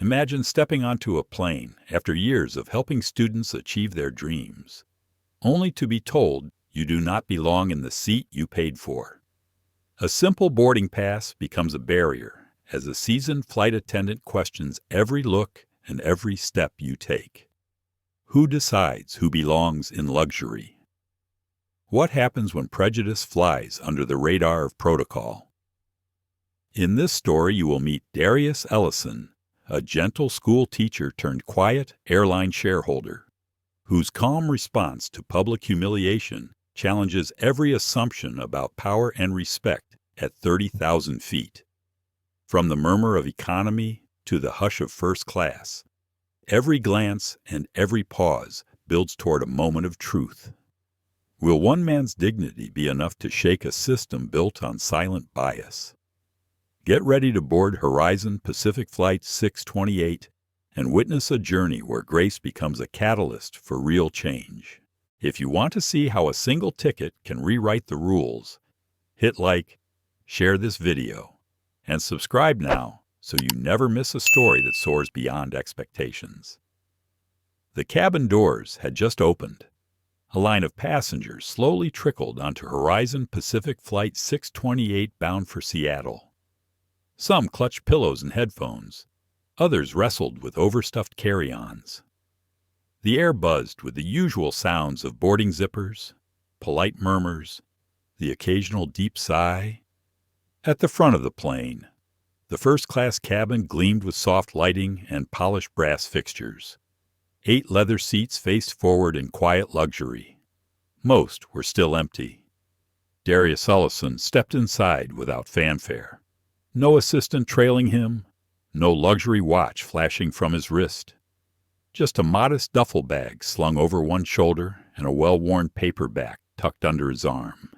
Imagine stepping onto a plane after years of helping students achieve their dreams, only to be told you do not belong in the seat you paid for. A simple boarding pass becomes a barrier as a seasoned flight attendant questions every look and every step you take. Who decides who belongs in luxury? What happens when prejudice flies under the radar of protocol? In this story, you will meet Darius Ellison, a gentle school teacher turned quiet airline shareholder, whose calm response to public humiliation challenges every assumption about power and respect at 30,000 feet. From the murmur of economy to the hush of first class, every glance and every pause builds toward a moment of truth. Will one man's dignity be enough to shake a system built on silent bias? Get ready to board Horizon Pacific Flight 628 and witness a journey where grace becomes a catalyst for real change. If you want to see how a single ticket can rewrite the rules, hit like, share this video, and subscribe now so you never miss a story that soars beyond expectations. The cabin doors had just opened. A line of passengers slowly trickled onto Horizon Pacific Flight 628 bound for Seattle. Some clutched pillows and headphones. Others wrestled with overstuffed carry-ons. The air buzzed with the usual sounds of boarding zippers, polite murmurs, the occasional deep sigh. At the front of the plane, the first-class cabin gleamed with soft lighting and polished brass fixtures. 8 leather seats faced forward in quiet luxury. Most were still empty. Darius Ellison stepped inside without fanfare. No assistant trailing him, no luxury watch flashing from his wrist. Just a modest duffel bag slung over one shoulder and a well-worn paperback tucked under his arm.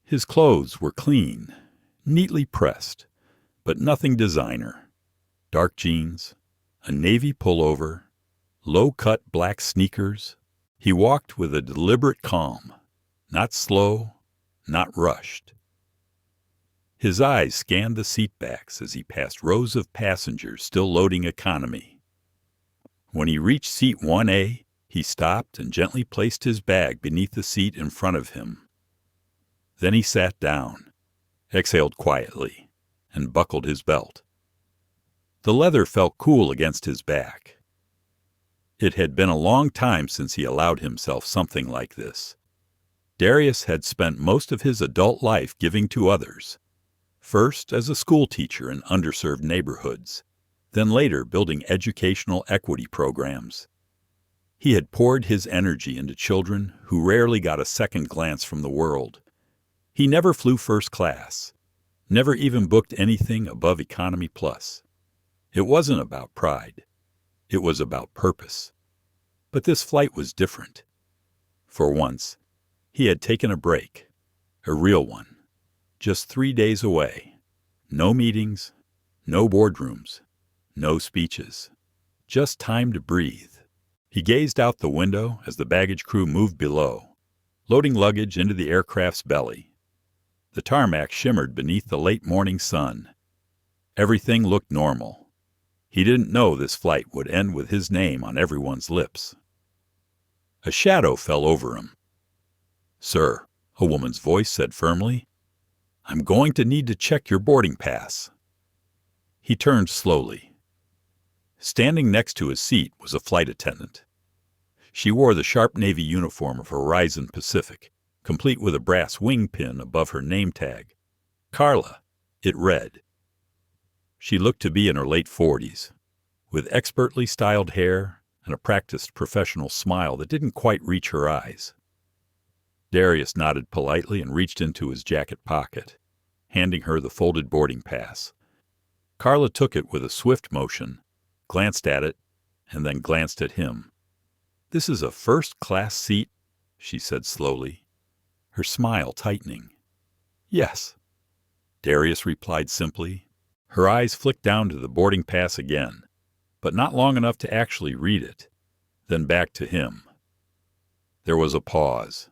His clothes were clean, neatly pressed, but nothing designer. Dark jeans, a navy pullover, low-cut black sneakers. He walked with a deliberate calm, not slow, not rushed. His eyes scanned the seatbacks as he passed rows of passengers still loading economy. When he reached seat 1A, he stopped and gently placed his bag beneath the seat in front of him. Then he sat down, exhaled quietly, and buckled his belt. The leather felt cool against his back. It had been a long time since he allowed himself something like this. Darius had spent most of his adult life giving to others, first as a schoolteacher in underserved neighborhoods, then later building educational equity programs. He had poured his energy into children who rarely got a second glance from the world. He never flew first class, never even booked anything above Economy Plus. It wasn't about pride. It was about purpose. But this flight was different. For once, he had taken a break, a real one, just 3 days away. No meetings, no boardrooms, no speeches, just time to breathe. He gazed out the window as the baggage crew moved below, loading luggage into the aircraft's belly. The tarmac shimmered beneath the late morning sun. Everything looked normal. He didn't know this flight would end with his name on everyone's lips. A shadow fell over him. "Sir," a woman's voice said firmly, "I'm going to need to check your boarding pass." He turned slowly. Standing next to his seat was a flight attendant. She wore the sharp navy uniform of Horizon Pacific, complete with a brass wing pin above her name tag. Carla, it read. She looked to be in her late 40s, with expertly styled hair and a practiced professional smile that didn't quite reach her eyes. Darius nodded politely and reached into his jacket pocket, handing her the folded boarding pass. Carla took it with a swift motion, glanced at it, and then glanced at him. "This is a first-class seat," she said slowly, her smile tightening. "Yes," Darius replied simply. Her eyes flicked down to the boarding pass again, but not long enough to actually read it, then back to him. There was a pause.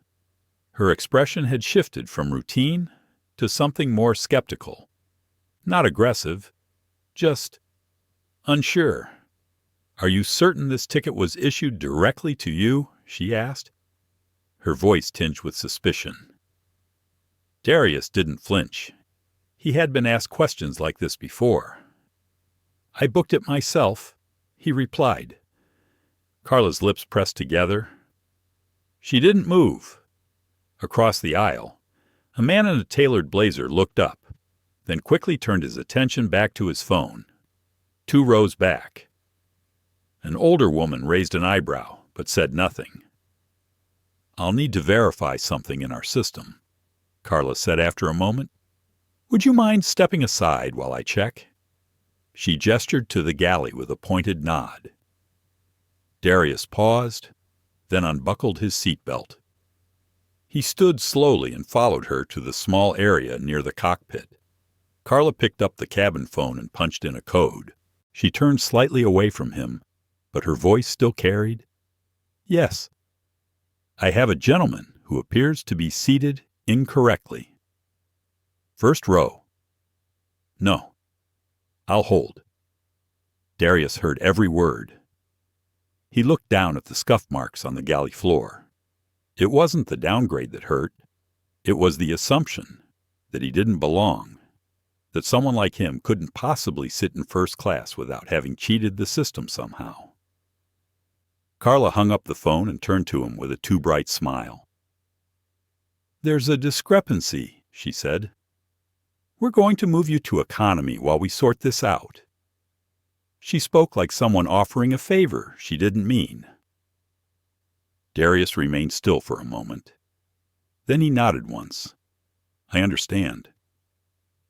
Her expression had shifted from routine to something more skeptical. Not aggressive, just unsure. "Are you certain this ticket was issued directly to you?" she asked, her voice tinged with suspicion. Darius didn't flinch. He had been asked questions like this before. "I booked it myself," he replied. Carla's lips pressed together. She didn't move. Across the aisle, a man in a tailored blazer looked up, then quickly turned his attention back to his phone. 2 rows back. An older woman raised an eyebrow, but said nothing. "I'll need to verify something in our system," Carla said after a moment. "Would you mind stepping aside while I check?" She gestured to the galley with a pointed nod. Darius paused, then unbuckled his seatbelt. He stood slowly and followed her to the small area near the cockpit. Carla picked up the cabin phone and punched in a code. She turned slightly away from him, but her voice still carried. "Yes. I have a gentleman who appears to be seated incorrectly. First row. No. I'll hold." Darius heard every word. He looked down at the scuff marks on the galley floor. It wasn't the downgrade that hurt. It was the assumption that he didn't belong, that someone like him couldn't possibly sit in first class without having cheated the system somehow. Carla hung up the phone and turned to him with a too bright smile. "There's a discrepancy," she said. "We're going to move you to economy while we sort this out." She spoke like someone offering a favor she didn't mean. Darius remained still for a moment. Then he nodded once. "I understand."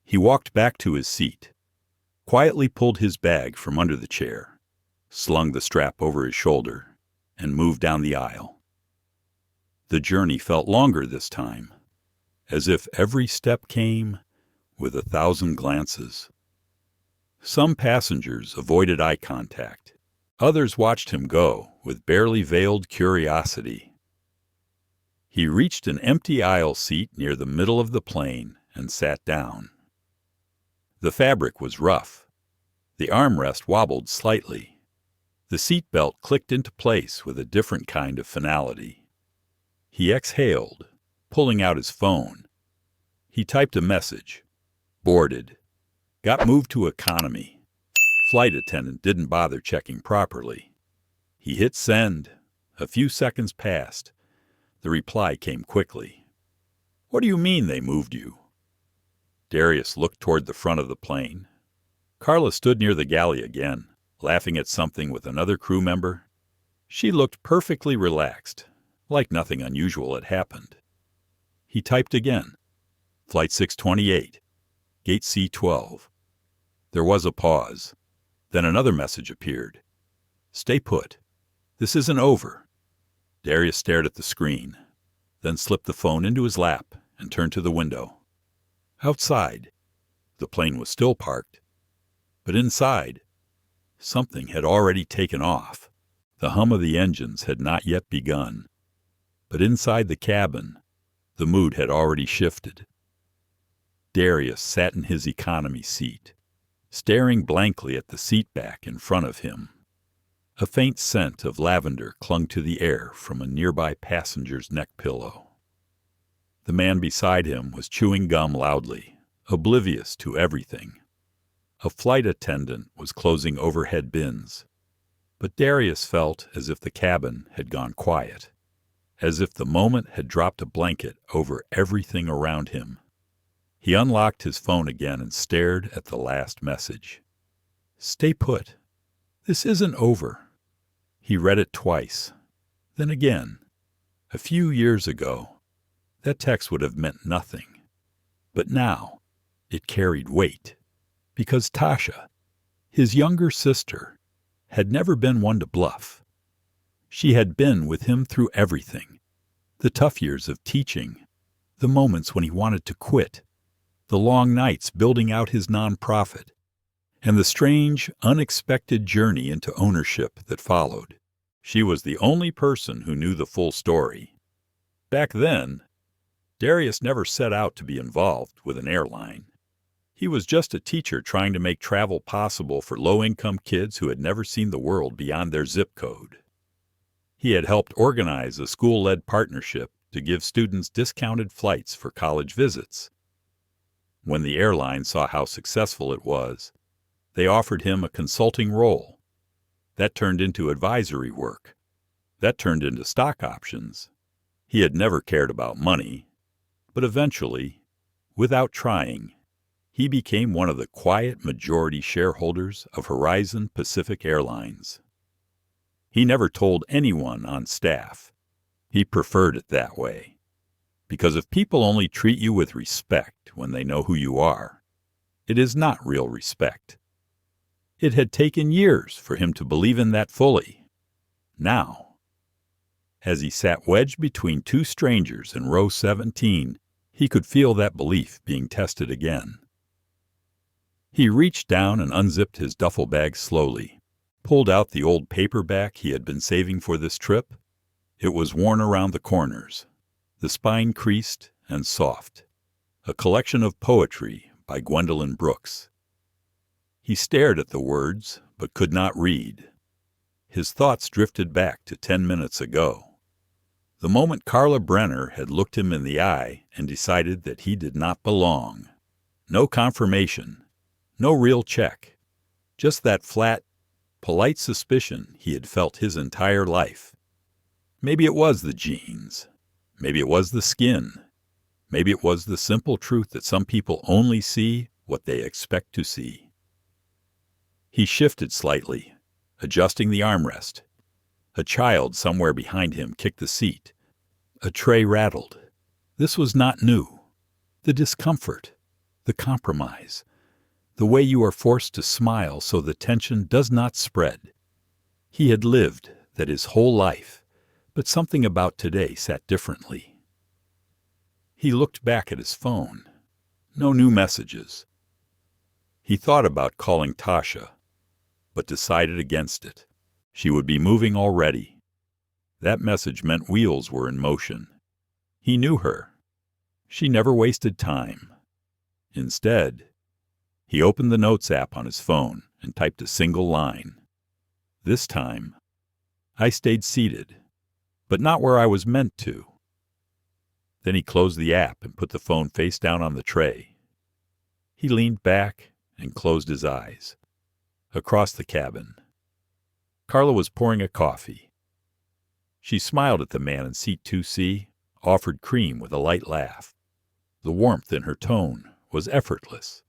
He walked back to his seat, quietly pulled his bag from under the chair, slung the strap over his shoulder, and moved down the aisle. The journey felt longer this time, as if every step came with 1,000 glances. Some passengers avoided eye contact. Others watched him go with barely veiled curiosity. He reached an empty aisle seat near the middle of the plane and sat down. The fabric was rough. The armrest wobbled slightly. The seat belt clicked into place with a different kind of finality. He exhaled, pulling out his phone. He typed a message. "Boarded. Got moved to economy." Flight attendant didn't bother checking properly. He hit send. A few seconds passed. The reply came quickly. "What do you mean they moved you?" Darius looked toward the front of the plane. Carla stood near the galley again, laughing at something with another crew member. She looked perfectly relaxed, like nothing unusual had happened. He typed again. "Flight 628, Gate C12. There was a pause. Then another message appeared. "Stay put. This isn't over." Darius stared at the screen, then slipped the phone into his lap and turned to the window. Outside, the plane was still parked, but inside, something had already taken off. The hum of the engines had not yet begun, but inside the cabin, the mood had already shifted. Darius sat in his economy seat, staring blankly at the seat back in front of him. A faint scent of lavender clung to the air from a nearby passenger's neck pillow. The man beside him was chewing gum loudly, oblivious to everything. A flight attendant was closing overhead bins, but Darius felt as if the cabin had gone quiet, as if the moment had dropped a blanket over everything around him. He unlocked his phone again and stared at the last message. "Stay put. This isn't over." He read it twice, then again. A few years ago, that text would have meant nothing. But now, it carried weight, because Tasha, his younger sister, had never been one to bluff. She had been with him through everything. The tough years of teaching, the moments when he wanted to quit, the long nights building out his nonprofit, and the strange, unexpected journey into ownership that followed. She was the only person who knew the full story. Back then, Darius never set out to be involved with an airline. He was just a teacher trying to make travel possible for low-income kids who had never seen the world beyond their zip code. He had helped organize a school-led partnership to give students discounted flights for college visits. When the airline saw how successful it was, they offered him a consulting role. That turned into advisory work. That turned into stock options. He had never cared about money, but eventually, without trying, he became one of the quiet majority shareholders of Horizon Pacific Airlines. He never told anyone on staff. He preferred it that way. Because if people only treat you with respect when they know who you are, it is not real respect. It had taken years for him to believe in that fully. Now, as he sat wedged between two strangers in row 17, he could feel that belief being tested again. He reached down and unzipped his duffel bag slowly, pulled out the old paperback he had been saving for this trip. It was worn around the corners, the spine creased and soft, a collection of poetry by Gwendolyn Brooks. He stared at the words, but could not read. His thoughts drifted back to 10 minutes ago. The moment Carla Brenner had looked him in the eye and decided that he did not belong. No confirmation. No real check, just that flat, polite suspicion he had felt his entire life. Maybe it was the genes. Maybe it was the skin. Maybe it was the simple truth that some people only see what they expect to see. He shifted slightly, adjusting the armrest. A child somewhere behind him kicked the seat. A tray rattled. This was not new. The discomfort, the compromise, the way you are forced to smile so the tension does not spread. He had lived that his whole life, but something about today sat differently. He looked back at his phone. No new messages. He thought about calling Tasha, but decided against it. She would be moving already. That message meant wheels were in motion. He knew her. She never wasted time. Instead, he opened the Notes app on his phone and typed a single line. This time, I stayed seated, but not where I was meant to. Then he closed the app and put the phone face down on the tray. He leaned back and closed his eyes. Across the cabin, Carla was pouring a coffee. She smiled at the man in seat 2C, offered cream with a light laugh. The warmth in her tone was effortless.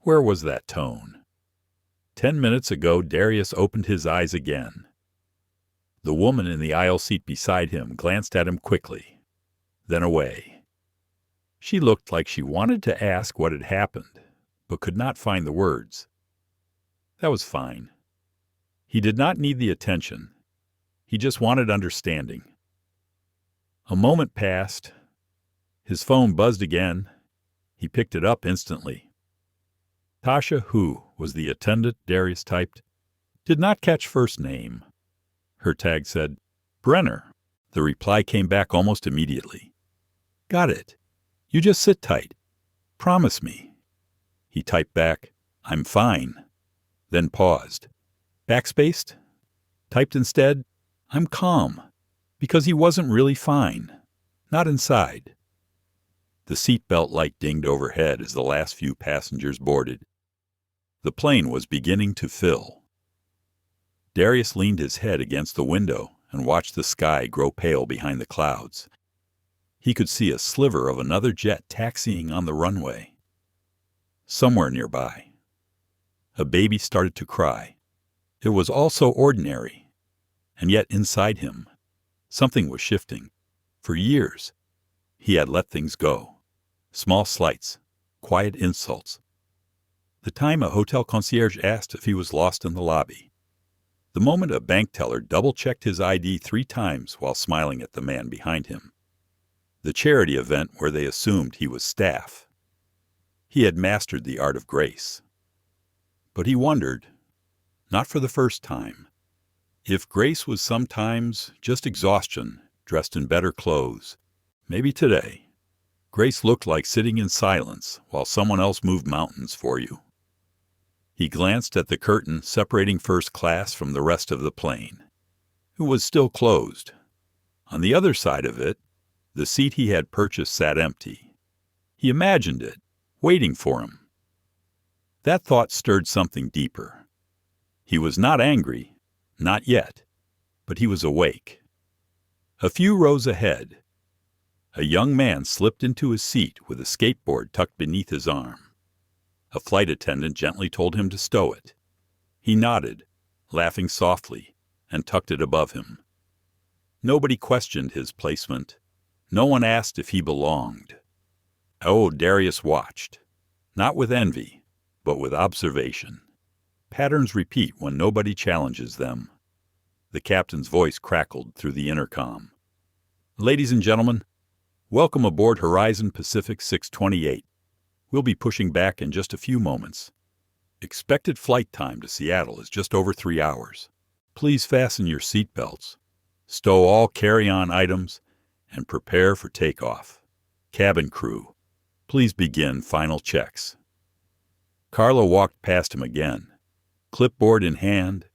Where was that tone? 10 minutes ago, Darius opened his eyes again. The woman in the aisle seat beside him glanced at him quickly, then away. She looked like she wanted to ask what had happened, but could not find the words. That was fine. He did not need the attention. He just wanted understanding. A moment passed. His phone buzzed again. He picked it up instantly. Tasha, who was the attendant Darius typed, did not catch first name. Her tag said, Brenner. The reply came back almost immediately. Got it. You just sit tight. Promise me. He typed back, I'm fine. Then paused. Backspaced? Typed instead, I'm calm. Because he wasn't really fine. Not inside. The seatbelt light dinged overhead as the last few passengers boarded. The plane was beginning to fill. Darius leaned his head against the window and watched the sky grow pale behind the clouds. He could see a sliver of another jet taxiing on the runway. Somewhere nearby, a baby started to cry. It was all so ordinary, and yet inside him, something was shifting. For years, he had let things go. Small slights, quiet insults. The time a hotel concierge asked if he was lost in the lobby. The moment a bank teller double-checked his ID 3 times while smiling at the man behind him. The charity event where they assumed he was staff. He had mastered the art of grace. But he wondered, not for the first time, if grace was sometimes just exhaustion dressed in better clothes. Maybe today, Grace looked like sitting in silence while someone else moved mountains for you. He glanced at the curtain separating first class from the rest of the plane. It was still closed. On the other side of it, the seat he had purchased sat empty. He imagined it, waiting for him. That thought stirred something deeper. He was not angry, not yet, but he was awake. A few rows ahead, a young man slipped into his seat with a skateboard tucked beneath his arm. A flight attendant gently told him to stow it. He nodded, laughing softly, and tucked it above him. Nobody questioned his placement. No one asked if he belonged. Oh, Darius watched, not with envy, but with observation. Patterns repeat when nobody challenges them. The captain's voice crackled through the intercom. Ladies and gentlemen, welcome aboard Horizon Pacific 628. We'll be pushing back in just a few moments. Expected flight time to Seattle is just over 3 hours. Please fasten your seatbelts, stow all carry-on items, and prepare for takeoff. Cabin crew, please begin final checks. Carla walked past him again, clipboard in hand.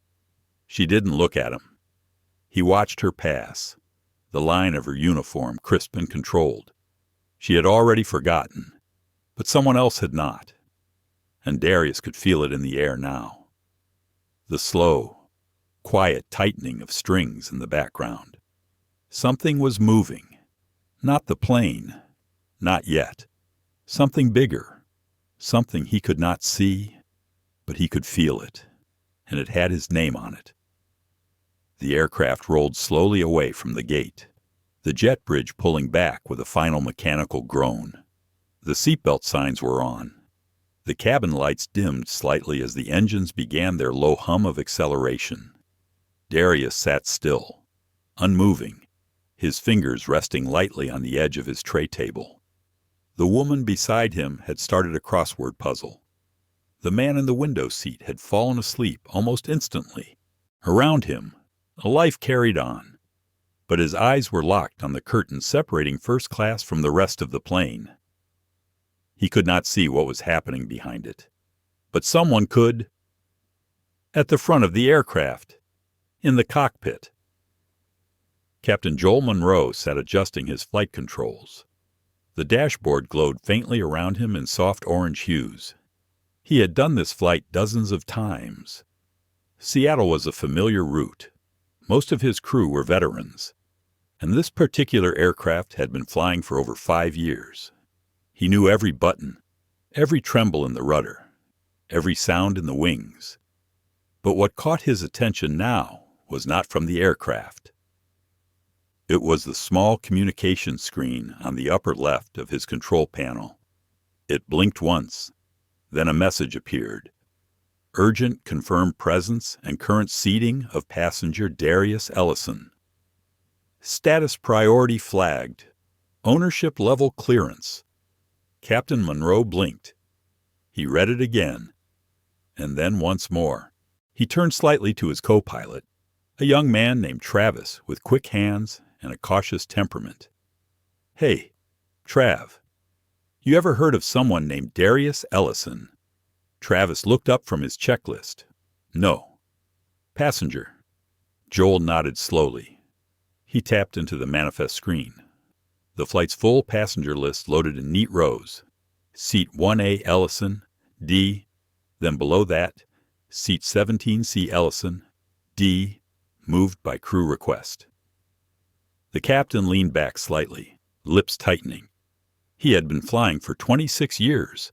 She didn't look at him. He watched her pass, the line of her uniform crisp and controlled. She had already forgotten, but someone else had not, and Darius could feel it in the air now. The slow, quiet tightening of strings in the background. Something was moving. Not the plane. Not yet. Something bigger. Something he could not see, but he could feel it, and it had his name on it. The aircraft rolled slowly away from the gate, the jet bridge pulling back with a final mechanical groan. The seatbelt signs were on. The cabin lights dimmed slightly as the engines began their low hum of acceleration. Darius sat still, unmoving, his fingers resting lightly on the edge of his tray table. The woman beside him had started a crossword puzzle. The man in the window seat had fallen asleep almost instantly. Around him, life carried on, but his eyes were locked on the curtain separating first class from the rest of the plane. He could not see what was happening behind it, but someone could. At the front of the aircraft, in the cockpit, Captain Joel Monroe sat adjusting his flight controls. The dashboard glowed faintly around him in soft orange hues. He had done this flight dozens of times. Seattle was a familiar route. Most of his crew were veterans, and this particular aircraft had been flying for over 5 years. He knew every button, every tremble in the rudder, every sound in the wings. But what caught his attention now was not from the aircraft. It was the small communication screen on the upper left of his control panel. It blinked once, then a message appeared. Urgent confirmed presence and current seating of passenger Darius Ellison. Status priority flagged. Ownership level clearance. Captain Monroe blinked. He read it again, and then once more. He turned slightly to his co-pilot, a young man named Travis with quick hands and a cautious temperament. Hey, Trav, you ever heard of someone named Darius Ellison? Travis looked up from his checklist. No. Passenger. Joel nodded slowly. He tapped into the manifest screen. The flight's full passenger list loaded in neat rows. Seat 1A Ellison, D, then below that, Seat 17C Ellison, D, moved by crew request. The captain leaned back slightly, lips tightening. He had been flying for 26 years,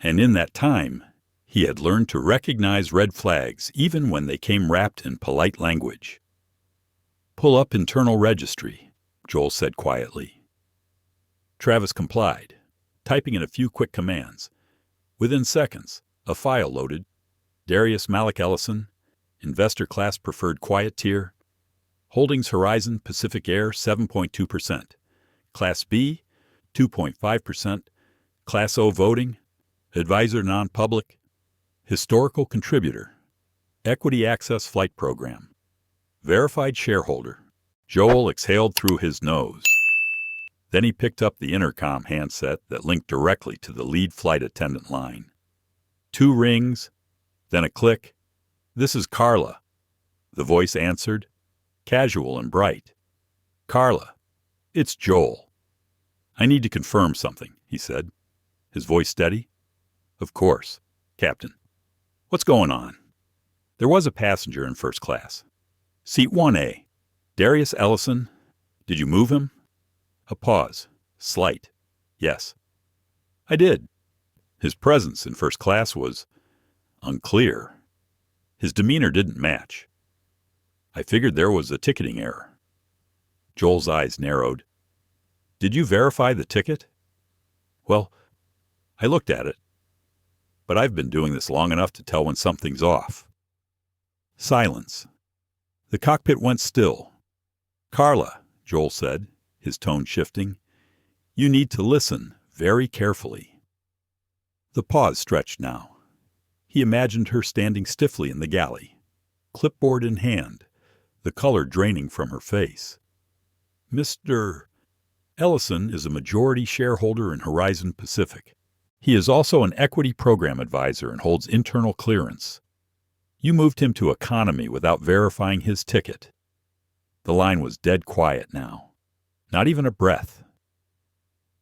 and in that time, he had learned to recognize red flags even when they came wrapped in polite language. Pull up internal registry, Joel said quietly. Travis complied, typing in a few quick commands. Within seconds, a file loaded. Darius Malik Ellison, investor class preferred quiet tier. Holdings Horizon Pacific Air 7.2%. Class B 2.5%. Class O voting. Advisor non-public. Historical contributor. Equity Access Flight Program. Verified shareholder. Joel exhaled through his nose. Then he picked up the intercom handset that linked directly to the lead flight attendant line. 2 rings, then a click. "This is Carla." The voice answered, casual and bright. "Carla, it's Joel." "I need to confirm something," he said, his voice steady. "Of course, Captain. What's going on?" "There was a passenger in first class. Seat 1A. Darius Ellison. Did you move him?" A pause. Slight. "Yes." "I did. His presence in first class was unclear. His demeanor didn't match. I figured there was a ticketing error." Joel's eyes narrowed. "Did you verify the ticket?" "Well, I looked at it. But I've been doing this long enough to tell when something's off." Silence. The cockpit went still. "Carla," Joel said, his tone shifting, "you need to listen very carefully." The pause stretched now. He imagined her standing stiffly in the galley, clipboard in hand, the color draining from her face. "Mr. Ellison is a majority shareholder in Horizon Pacific. He is also an equity program advisor and holds internal clearance. You moved him to economy without verifying his ticket." The line was dead quiet now. Not even a breath.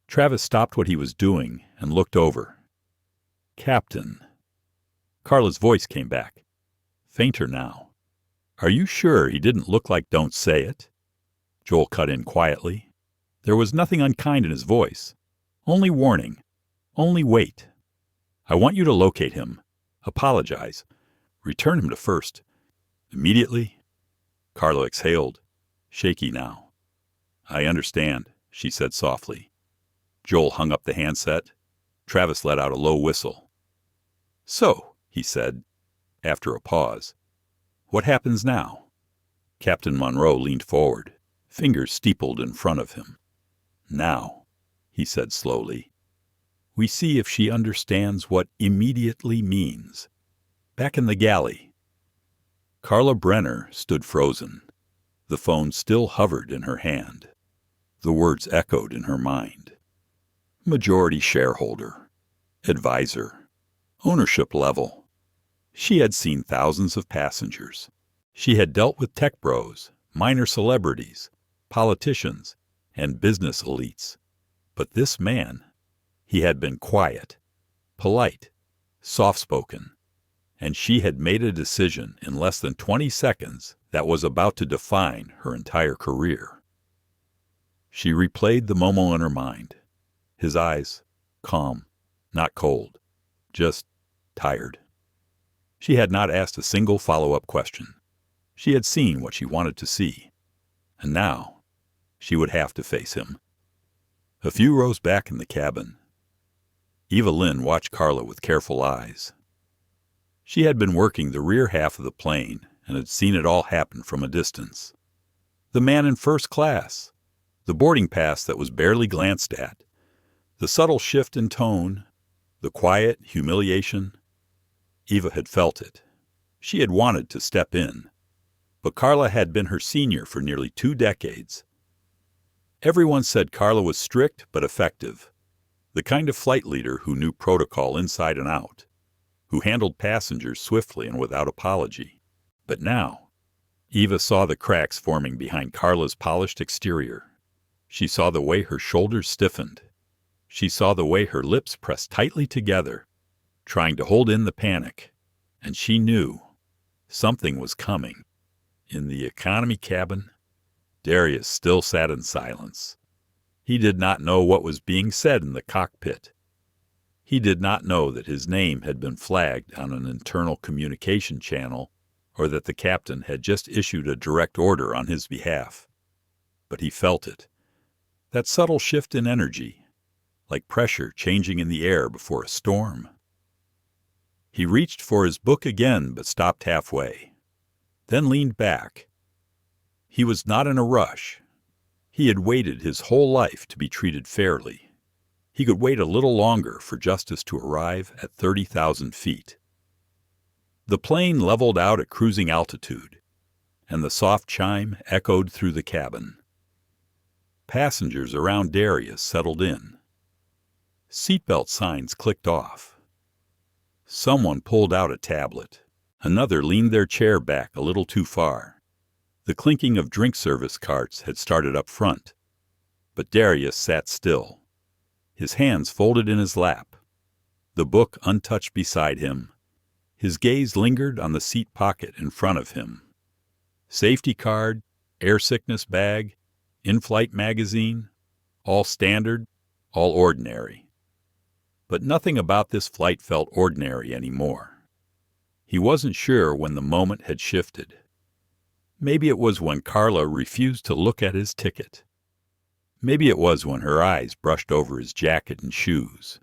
Travis stopped what he was doing and looked over. "Captain." Carla's voice came back, fainter now. "Are you sure he didn't look like 'don't say it'?" Joel cut in quietly. There was nothing unkind in his voice. Only warning. Only wait. "I want you to locate him. Apologize. Return him to first. Immediately." Carla exhaled, shaky now. "I understand," she said softly. Joel hung up the handset. Travis let out a low whistle. "So," he said, after a pause, "what happens now?" Captain Monroe leaned forward, fingers steepled in front of him. "Now," he said slowly, "we see if she understands what immediately means." Back in the galley, Carla Brenner stood frozen. The phone still hovered in her hand. The words echoed in her mind. Majority shareholder, advisor, ownership level. She had seen thousands of passengers. She had dealt with tech bros, minor celebrities, politicians, and business elites. But this man, he had been quiet, polite, soft-spoken, and she had made a decision in less than 20 seconds that was about to define her entire career. She replayed the Momo in her mind. His eyes, calm, not cold, just tired. She had not asked a single follow-up question. She had seen what she wanted to see. And now, she would have to face him. A few rows back in the cabin, Eva Lynn watched Carla with careful eyes. She had been working the rear half of the plane and had seen it all happen from a distance. The man in first class, the boarding pass that was barely glanced at, the subtle shift in tone, the quiet humiliation. Eva had felt it. She had wanted to step in. But Carla had been her senior for nearly 2 decades. Everyone said Carla was strict but effective, the kind of flight leader who knew protocol inside and out, who handled passengers swiftly and without apology. But now, Eva saw the cracks forming behind Carla's polished exterior. She saw the way her shoulders stiffened. She saw the way her lips pressed tightly together, trying to hold in the panic. And she knew something was coming. In the economy cabin, Darius still sat in silence. He did not know what was being said in the cockpit. He did not know that his name had been flagged on an internal communication channel or that the captain had just issued a direct order on his behalf. But he felt it. That subtle shift in energy, like pressure changing in the air before a storm. He reached for his book again but stopped halfway, then leaned back. He was not in a rush. He had waited his whole life to be treated fairly. He could wait a little longer for justice to arrive at 30,000 feet. The plane leveled out at cruising altitude, and the soft chime echoed through the cabin. Passengers around Darius settled in. Seatbelt signs clicked off. Someone pulled out a tablet. Another leaned their chair back a little too far. The clinking of drink service carts had started up front. But Darius sat still, his hands folded in his lap, the book untouched beside him. His gaze lingered on the seat pocket in front of him. Safety card, air sickness bag, in-flight magazine, all standard, all ordinary. But nothing about this flight felt ordinary anymore. He wasn't sure when the moment had shifted. Maybe it was when Carla refused to look at his ticket. Maybe it was when her eyes brushed over his jacket and shoes,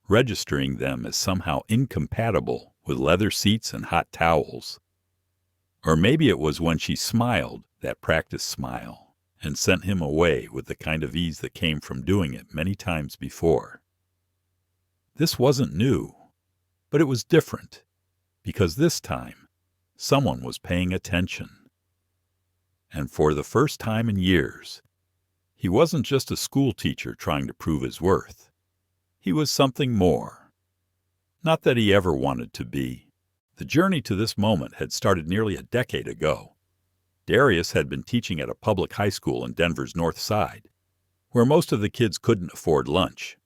registering them as somehow incompatible with leather seats and hot towels. Or maybe it was when she smiled, that practiced smile, and sent him away with the kind of ease that came from doing it many times before. This wasn't new, but it was different, because this time, someone was paying attention. And for the first time in years, he wasn't just a schoolteacher trying to prove his worth. He was something more. Not that he ever wanted to be. The journey to this moment had started nearly a decade ago. Darius had been teaching at a public high school in Denver's North Side, where most of the kids couldn't afford lunch,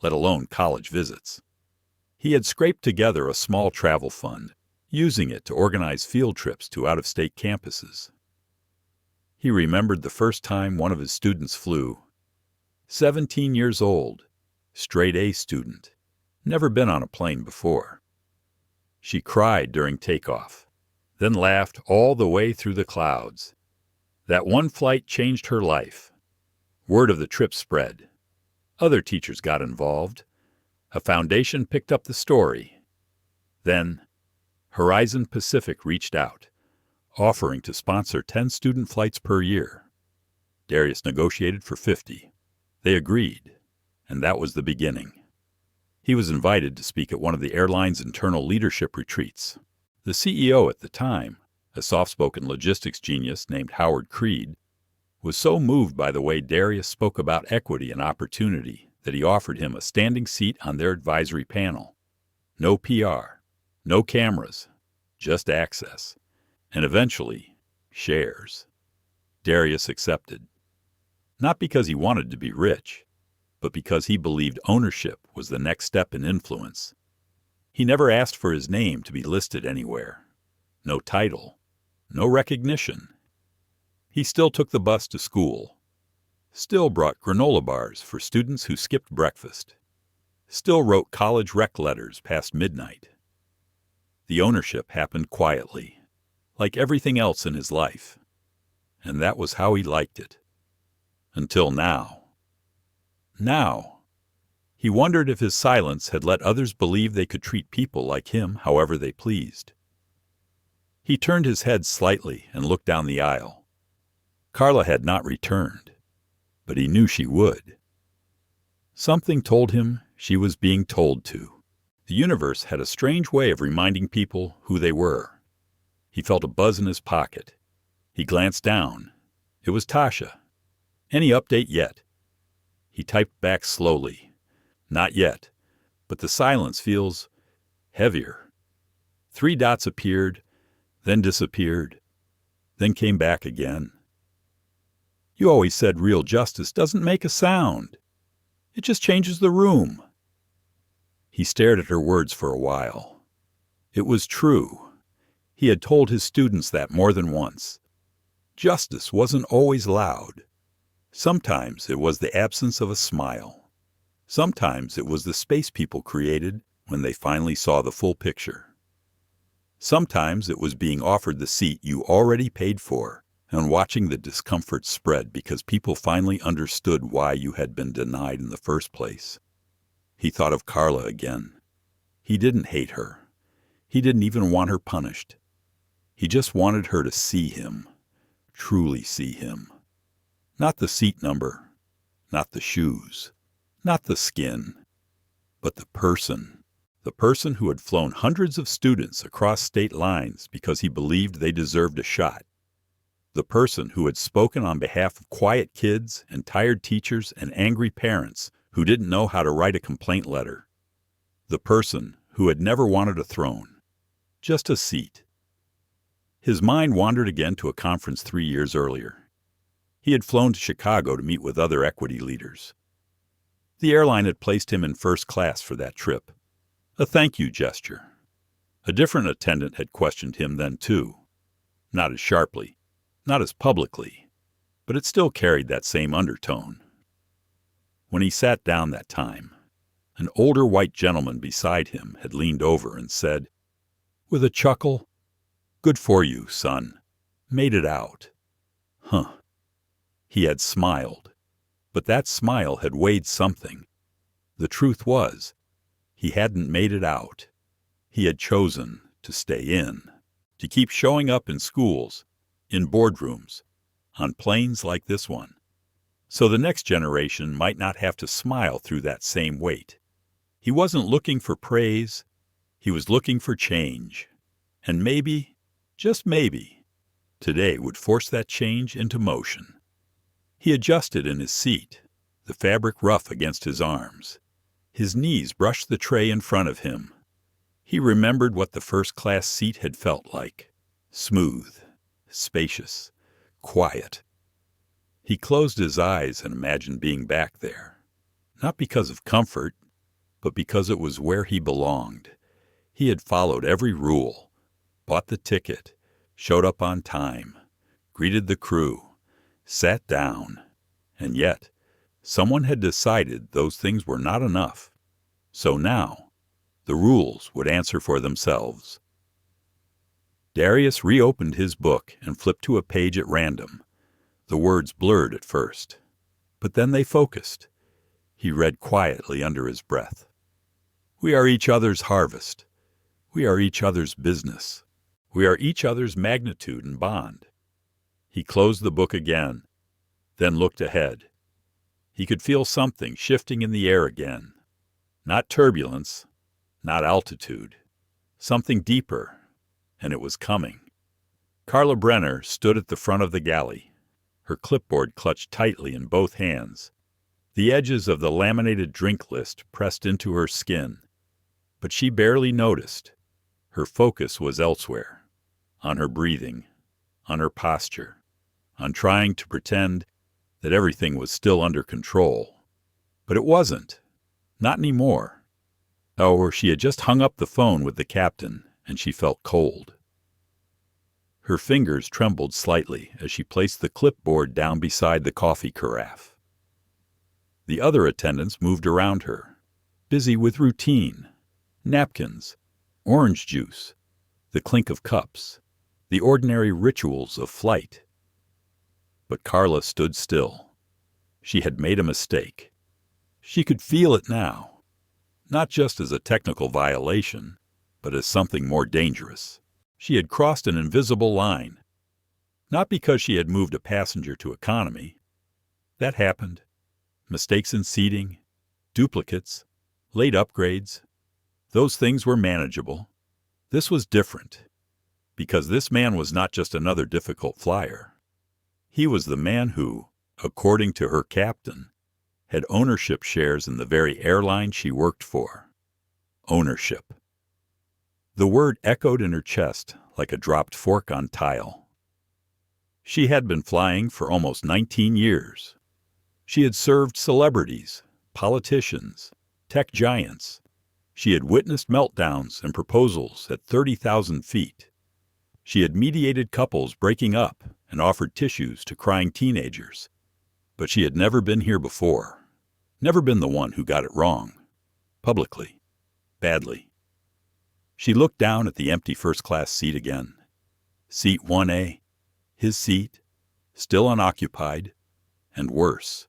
let alone college visits. He had scraped together a small travel fund, using it to organize field trips to out-of-state campuses. He remembered the first time one of his students flew. 17 years old, straight A student, never been on a plane before. She cried during takeoff, then laughed all the way through the clouds. That one flight changed her life. Word of the trip spread. Other teachers got involved. A foundation picked up the story. Then, Horizon Pacific reached out, offering to sponsor 10 student flights per year. Darius negotiated for 50. They agreed, and that was the beginning. He was invited to speak at one of the airline's internal leadership retreats. The CEO at the time, a soft-spoken logistics genius named Howard Creed, was so moved by the way Darius spoke about equity and opportunity that he offered him a standing seat on their advisory panel. No PR, no cameras, just access, and eventually, shares. Darius accepted. Not because he wanted to be rich, but because he believed ownership was the next step in influence. He never asked for his name to be listed anywhere. No title, no recognition. He still took the bus to school, still brought granola bars for students who skipped breakfast, still wrote college rec letters past midnight. The ownership happened quietly, like everything else in his life, and that was how he liked it. Until now. Now, he wondered if his silence had let others believe they could treat people like him however they pleased. He turned his head slightly and looked down the aisle. Carla had not returned, but he knew she would. Something told him she was being told to. The universe had a strange way of reminding people who they were. He felt a buzz in his pocket. He glanced down. It was Tasha. Any update yet? He typed back slowly. Not yet, but the silence feels heavier. 3 dots appeared, then disappeared, then came back again. You always said real justice doesn't make a sound. It just changes the room. He stared at her words for a while. It was true. He had told his students that more than once. Justice wasn't always loud. Sometimes it was the absence of a smile. Sometimes it was the space people created when they finally saw the full picture. Sometimes it was being offered the seat you already paid for and watching the discomfort spread because people finally understood why you had been denied in the first place. He thought of Carla again. He didn't hate her. He didn't even want her punished. He just wanted her to see him, truly see him. Not the seat number, not the shoes, not the skin, but the person who had flown hundreds of students across state lines because he believed they deserved a shot. The person who had spoken on behalf of quiet kids and tired teachers and angry parents who didn't know how to write a complaint letter. The person who had never wanted a throne, just a seat. His mind wandered again to a conference 3 years earlier. He had flown to Chicago to meet with other equity leaders. The airline had placed him in first class for that trip, a thank you gesture. A different attendant had questioned him then too, not as sharply, not as publicly, but it still carried that same undertone. When he sat down that time, an older white gentleman beside him had leaned over and said, with a chuckle, "Good for you, son. Made it out." Huh. He had smiled, but that smile had weighed something. The truth was, he hadn't made it out. He had chosen to stay in, to keep showing up in schools, in boardrooms, on planes like this one, so the next generation might not have to smile through that same weight. He wasn't looking for praise. He was looking for change. And maybe, just maybe, today would force that change into motion. He adjusted in his seat, the fabric rough against his arms. His knees brushed the tray in front of him. He remembered what the first-class seat had felt like. Smooth, spacious, quiet. He closed his eyes and imagined being back there. Not because of comfort, but because it was where he belonged. He had followed every rule, bought the ticket, showed up on time, greeted the crew, sat down, and yet someone had decided those things were not enough. So now, the rules would answer for themselves. Darius reopened his book and flipped to a page at random. The words blurred at first, but then they focused. He read quietly under his breath. We are each other's harvest. We are each other's business. We are each other's magnitude and bond. He closed the book again, then looked ahead. He could feel something shifting in the air again. Not turbulence, not altitude. Something deeper, and it was coming. Carla Brenner stood at the front of the galley, her clipboard clutched tightly in both hands. The edges of the laminated drink list pressed into her skin, but she barely noticed. Her focus was elsewhere, on her breathing, on her posture, on trying to pretend that everything was still under control. But it wasn't. Not anymore. Or she had just hung up the phone with the captain, and she felt cold. Her fingers trembled slightly as she placed the clipboard down beside the coffee carafe. The other attendants moved around her, busy with routine, napkins, orange juice, the clink of cups, the ordinary rituals of flight. But Carla stood still. She had made a mistake. She could feel it now, not just as a technical violation, but as something more dangerous. She had crossed an invisible line, not because she had moved a passenger to economy. That happened. Mistakes in seating, duplicates, late upgrades. Those things were manageable. This was different, because this man was not just another difficult flyer. He was the man who, according to her captain, had ownership shares in the very airline she worked for. Ownership. The word echoed in her chest like a dropped fork on tile. She had been flying for almost 19 years. She had served celebrities, politicians, tech giants. She had witnessed meltdowns and proposals at 30,000 feet. She had mediated couples breaking up and offered tissues to crying teenagers. But she had never been here before. Never been the one who got it wrong. Publicly. Badly. She looked down at the empty first-class seat again. Seat 1A. His seat. Still unoccupied. And worse.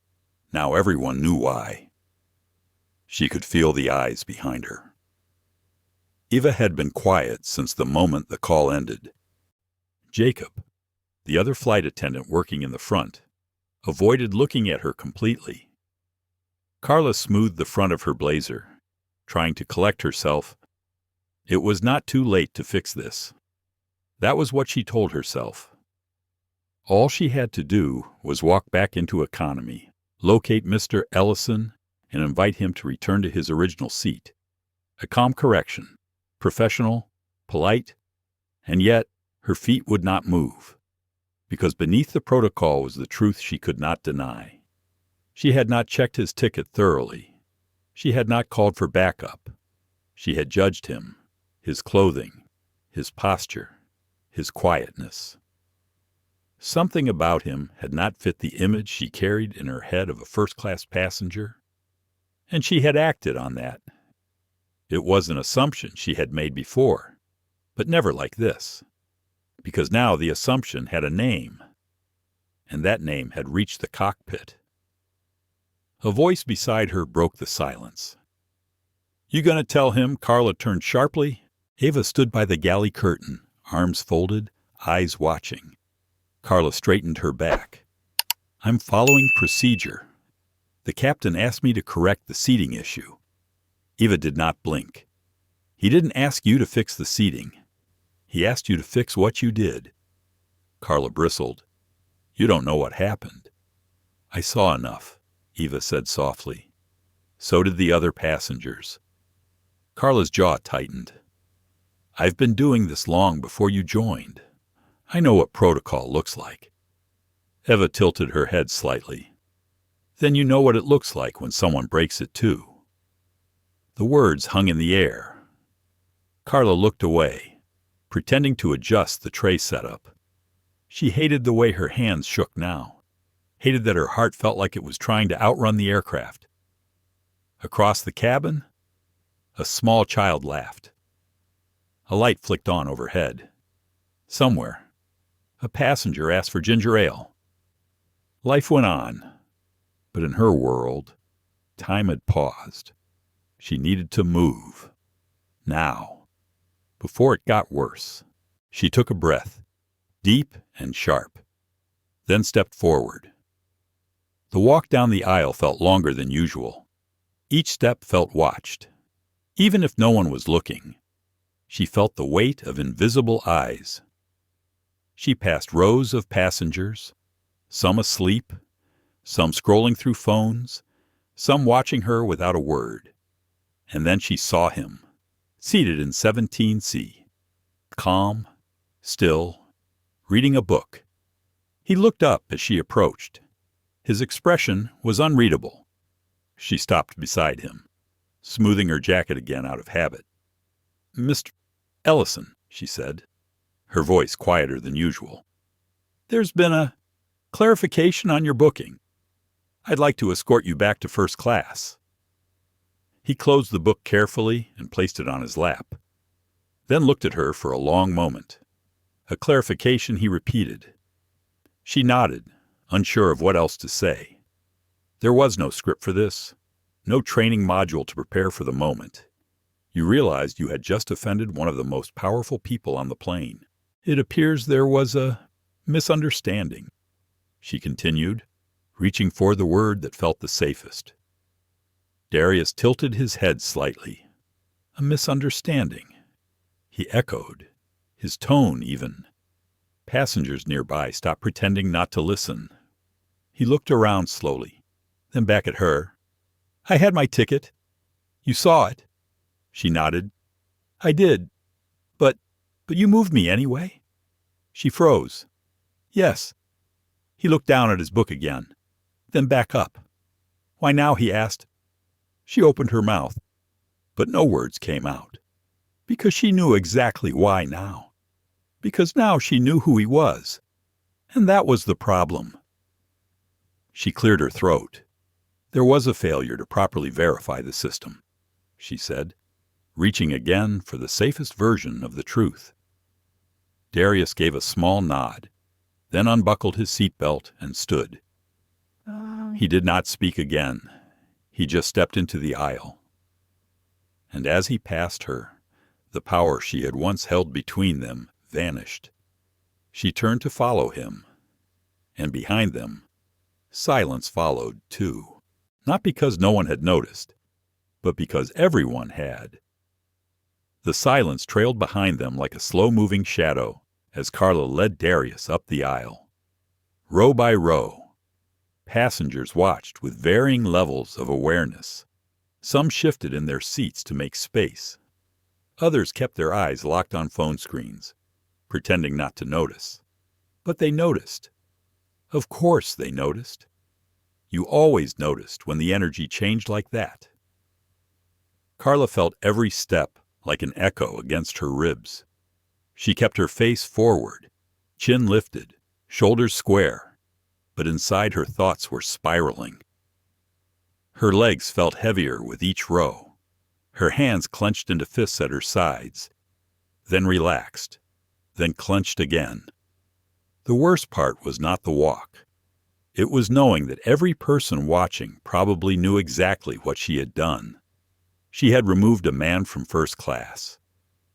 Now everyone knew why. She could feel the eyes behind her. Eva had been quiet since the moment the call ended. Jacob, the other flight attendant working in the front, avoided looking at her completely. Carla smoothed the front of her blazer, trying to collect herself. It was not too late to fix this. That was what she told herself. All she had to do was walk back into economy, locate Mr. Ellison, and invite him to return to his original seat. A calm correction, professional, polite, and yet her feet would not move, because beneath the protocol was the truth she could not deny. She had not checked his ticket thoroughly. She had not called for backup. She had judged him, his clothing, his posture, his quietness. Something about him had not fit the image she carried in her head of a first-class passenger, and she had acted on that. It was an assumption she had made before, but never like this, because now the assumption had a name, and that name had reached the cockpit. A voice beside her broke the silence. "You gonna tell him?" Carla turned sharply. Ava stood by the galley curtain, arms folded, eyes watching. Carla straightened her back. "I'm following procedure. The captain asked me to correct the seating issue." Eva did not blink. "He didn't ask you to fix the seating. He asked you to fix what you did." Carla bristled. "You don't know what happened." "I saw enough," Eva said softly. So did the other passengers. Carla's jaw tightened. "I've been doing this long before you joined. I know what protocol looks like." Eva tilted her head slightly. "Then you know what it looks like when someone breaks it too." The words hung in the air. Carla looked away, pretending to adjust the tray setup. She hated the way her hands shook now, hated that her heart felt like it was trying to outrun the aircraft. Across the cabin, a small child laughed. A light flicked on overhead. Somewhere, a passenger asked for ginger ale. Life went on, but in her world, time had paused. She needed to move. Now, before it got worse. She took a breath, deep and sharp, then stepped forward. The walk down the aisle felt longer than usual. Each step felt watched. Even if no one was looking, she felt the weight of invisible eyes. She passed rows of passengers, some asleep, some scrolling through phones, some watching her without a word. And then she saw him, seated in 17C, calm, still, reading a book. He looked up as she approached. His expression was unreadable. She stopped beside him, smoothing her jacket again out of habit. "Mr. Ellison," she said, her voice quieter than usual. "There's been a clarification on your booking. I'd like to escort you back to first class." He closed the book carefully and placed it on his lap, then looked at her for a long moment. A clarification he repeated. She nodded, unsure of what else to say. There was no script for this, no training module to prepare for the moment. You realized you had just offended one of the most powerful people on the plane. "It appears there was a misunderstanding," she continued, reaching for the word that felt the safest. Darius tilted his head slightly. "A misunderstanding," he echoed, his tone even. Passengers nearby stopped pretending not to listen. He looked around slowly, then back at her. "I had my ticket. You saw it." She nodded. "I did. But you moved me anyway?" She froze. "Yes." He looked down at his book again, then back up. "Why now?" he asked. She opened her mouth, but no words came out. Because she knew exactly why now. Because now she knew who he was. And that was the problem. She cleared her throat. "There was a failure to properly verify the system," she said, reaching again for the safest version of the truth. Darius gave a small nod, then unbuckled his seatbelt and stood. He did not speak again. He just stepped into the aisle. And as he passed her, the power she had once held between them vanished. She turned to follow him, and behind them, silence followed too. Not because no one had noticed, but because everyone had. The silence trailed behind them like a slow-moving shadow as Carla led Darius up the aisle. Row by row, passengers watched with varying levels of awareness. Some shifted in their seats to make space. Others kept their eyes locked on phone screens, pretending not to notice. But they noticed. Of course they noticed. You always noticed when the energy changed like that. Carla felt every step like an echo against her ribs. She kept her face forward, chin lifted, shoulders square, but inside her thoughts were spiraling. Her legs felt heavier with each row. Her hands clenched into fists at her sides, then relaxed, then clenched again. The worst part was not the walk. It was knowing that every person watching probably knew exactly what she had done. She had removed a man from first class.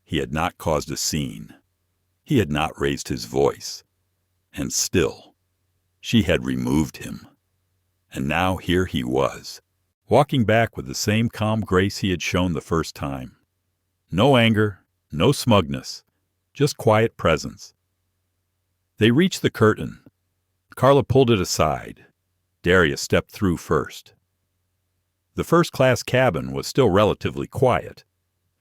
He had not caused a scene. He had not raised his voice. And still, she had removed him. And now here he was, walking back with the same calm grace he had shown the first time. No anger, no smugness, just quiet presence. They reached the curtain. Carla pulled it aside. Darius stepped through first. The first-class cabin was still relatively quiet.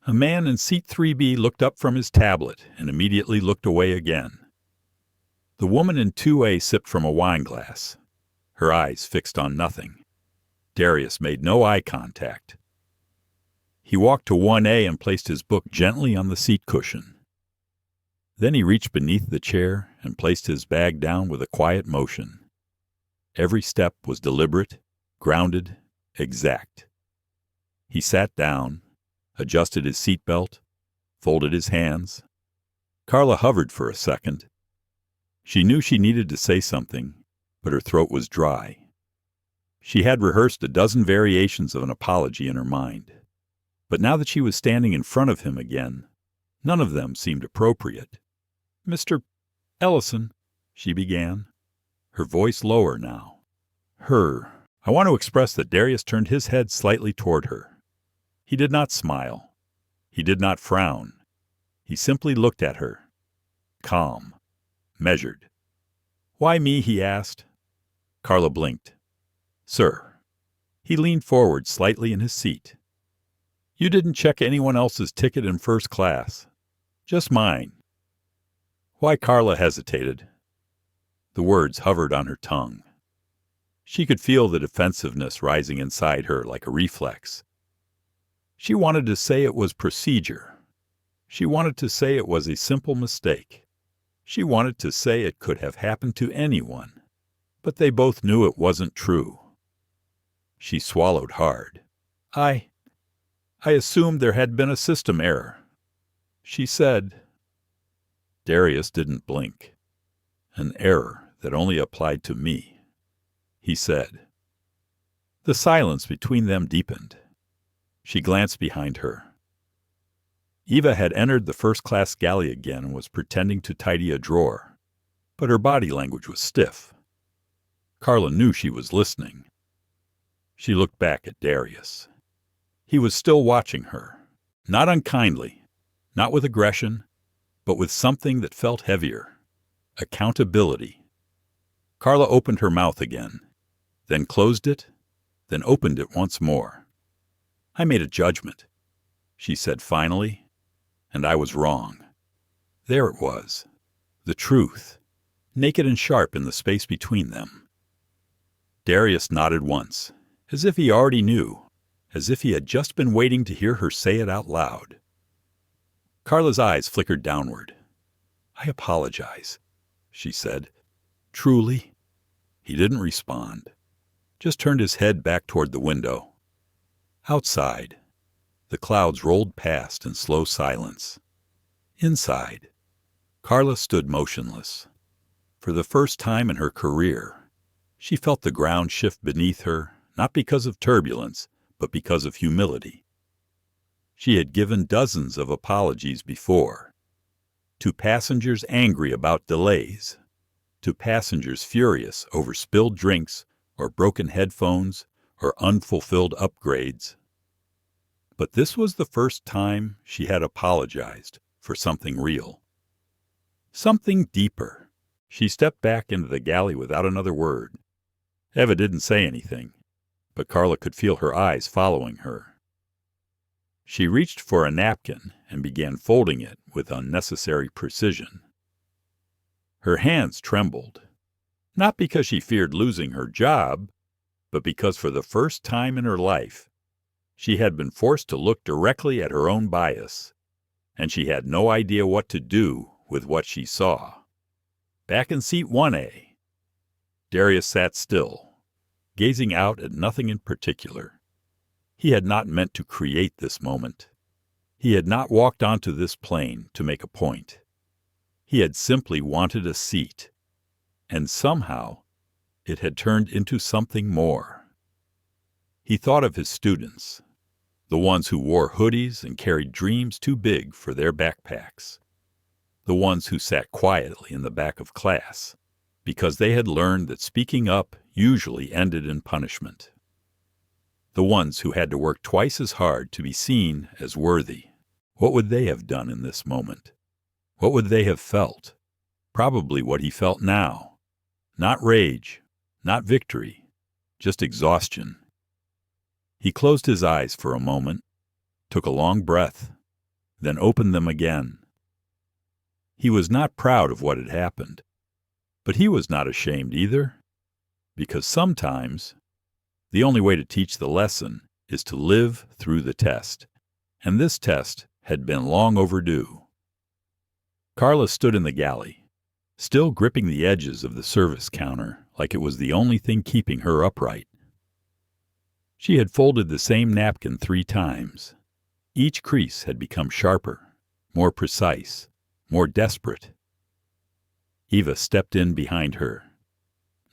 A man in seat 3B looked up from his tablet and immediately looked away again. The woman in 2A sipped from a wine glass, her eyes fixed on nothing. Darius made no eye contact. He walked to 1A and placed his book gently on the seat cushion. Then he reached beneath the chair and placed his bag down with a quiet motion. Every step was deliberate, grounded, exact. He sat down, adjusted his seatbelt, folded his hands. Carla hovered for a second. She knew she needed to say something, but her throat was dry. She had rehearsed a dozen variations of an apology in her mind. But now that she was standing in front of him again, none of them seemed appropriate. "Mr. Ellison," she began, her voice lower now. I want to express that Darius turned his head slightly toward her. He did not smile. He did not frown. He simply looked at her. Calm. Measured. "Why me?" he asked. Carla blinked. "Sir." He leaned forward slightly in his seat. "You didn't check anyone else's ticket in first class. Just mine." Why Carla hesitated. The words hovered on her tongue. She could feel the defensiveness rising inside her like a reflex. She wanted to say it was procedure. She wanted to say it was a simple mistake. She wanted to say it could have happened to anyone. But they both knew it wasn't true. She swallowed hard. I assumed there had been a system error," she said. Darius didn't blink. "An error that only applied to me," he said. The silence between them deepened. She glanced behind her. Eva had entered the first-class galley again and was pretending to tidy a drawer, but her body language was stiff. Carla knew she was listening. She looked back at Darius. He was still watching her, not unkindly, not with aggression, but with something that felt heavier. Accountability. Carla opened her mouth again, then closed it, then opened it once more. "I made a judgment," she said finally, "and I was wrong." There it was, the truth, naked and sharp in the space between them. Darius nodded once, as if he already knew, as if he had just been waiting to hear her say it out loud. Carla's eyes flickered downward. "I apologize," she said. "Truly?" He didn't respond, just turned his head back toward the window. Outside, the clouds rolled past in slow silence. Inside, Carla stood motionless. For the first time in her career, she felt the ground shift beneath her, not because of turbulence, but because of humility. She had given dozens of apologies before. To passengers angry about delays, to passengers furious over spilled drinks or broken headphones or unfulfilled upgrades. But this was the first time she had apologized for something real. Something deeper, She stepped back into the galley without another word. Eva didn't say anything, but Carla could feel her eyes following her. She reached for a napkin and began folding it with unnecessary precision. Her hands trembled, not because she feared losing her job, but because for the first time in her life, she had been forced to look directly at her own bias, and she had no idea what to do with what she saw. Back in seat 1A, Darius sat still, gazing out at nothing in particular. He had not meant to create this moment. He had not walked onto this plane to make a point. He had simply wanted a seat, and somehow it had turned into something more. He thought of his students, the ones who wore hoodies and carried dreams too big for their backpacks, the ones who sat quietly in the back of class because they had learned that speaking up usually ended in punishment, the ones who had to work twice as hard to be seen as worthy. What would they have done in this moment? What would they have felt? Probably what he felt now. Not rage, not victory, just exhaustion. He closed his eyes for a moment, took a long breath, then opened them again. He was not proud of what had happened, but he was not ashamed either, because sometimes the only way to teach the lesson is to live through the test, and this test had been long overdue. Carla stood in the galley, still gripping the edges of the service counter like it was the only thing keeping her upright. She had folded the same napkin 3 times. Each crease had become sharper, more precise, more desperate. Eva stepped in behind her.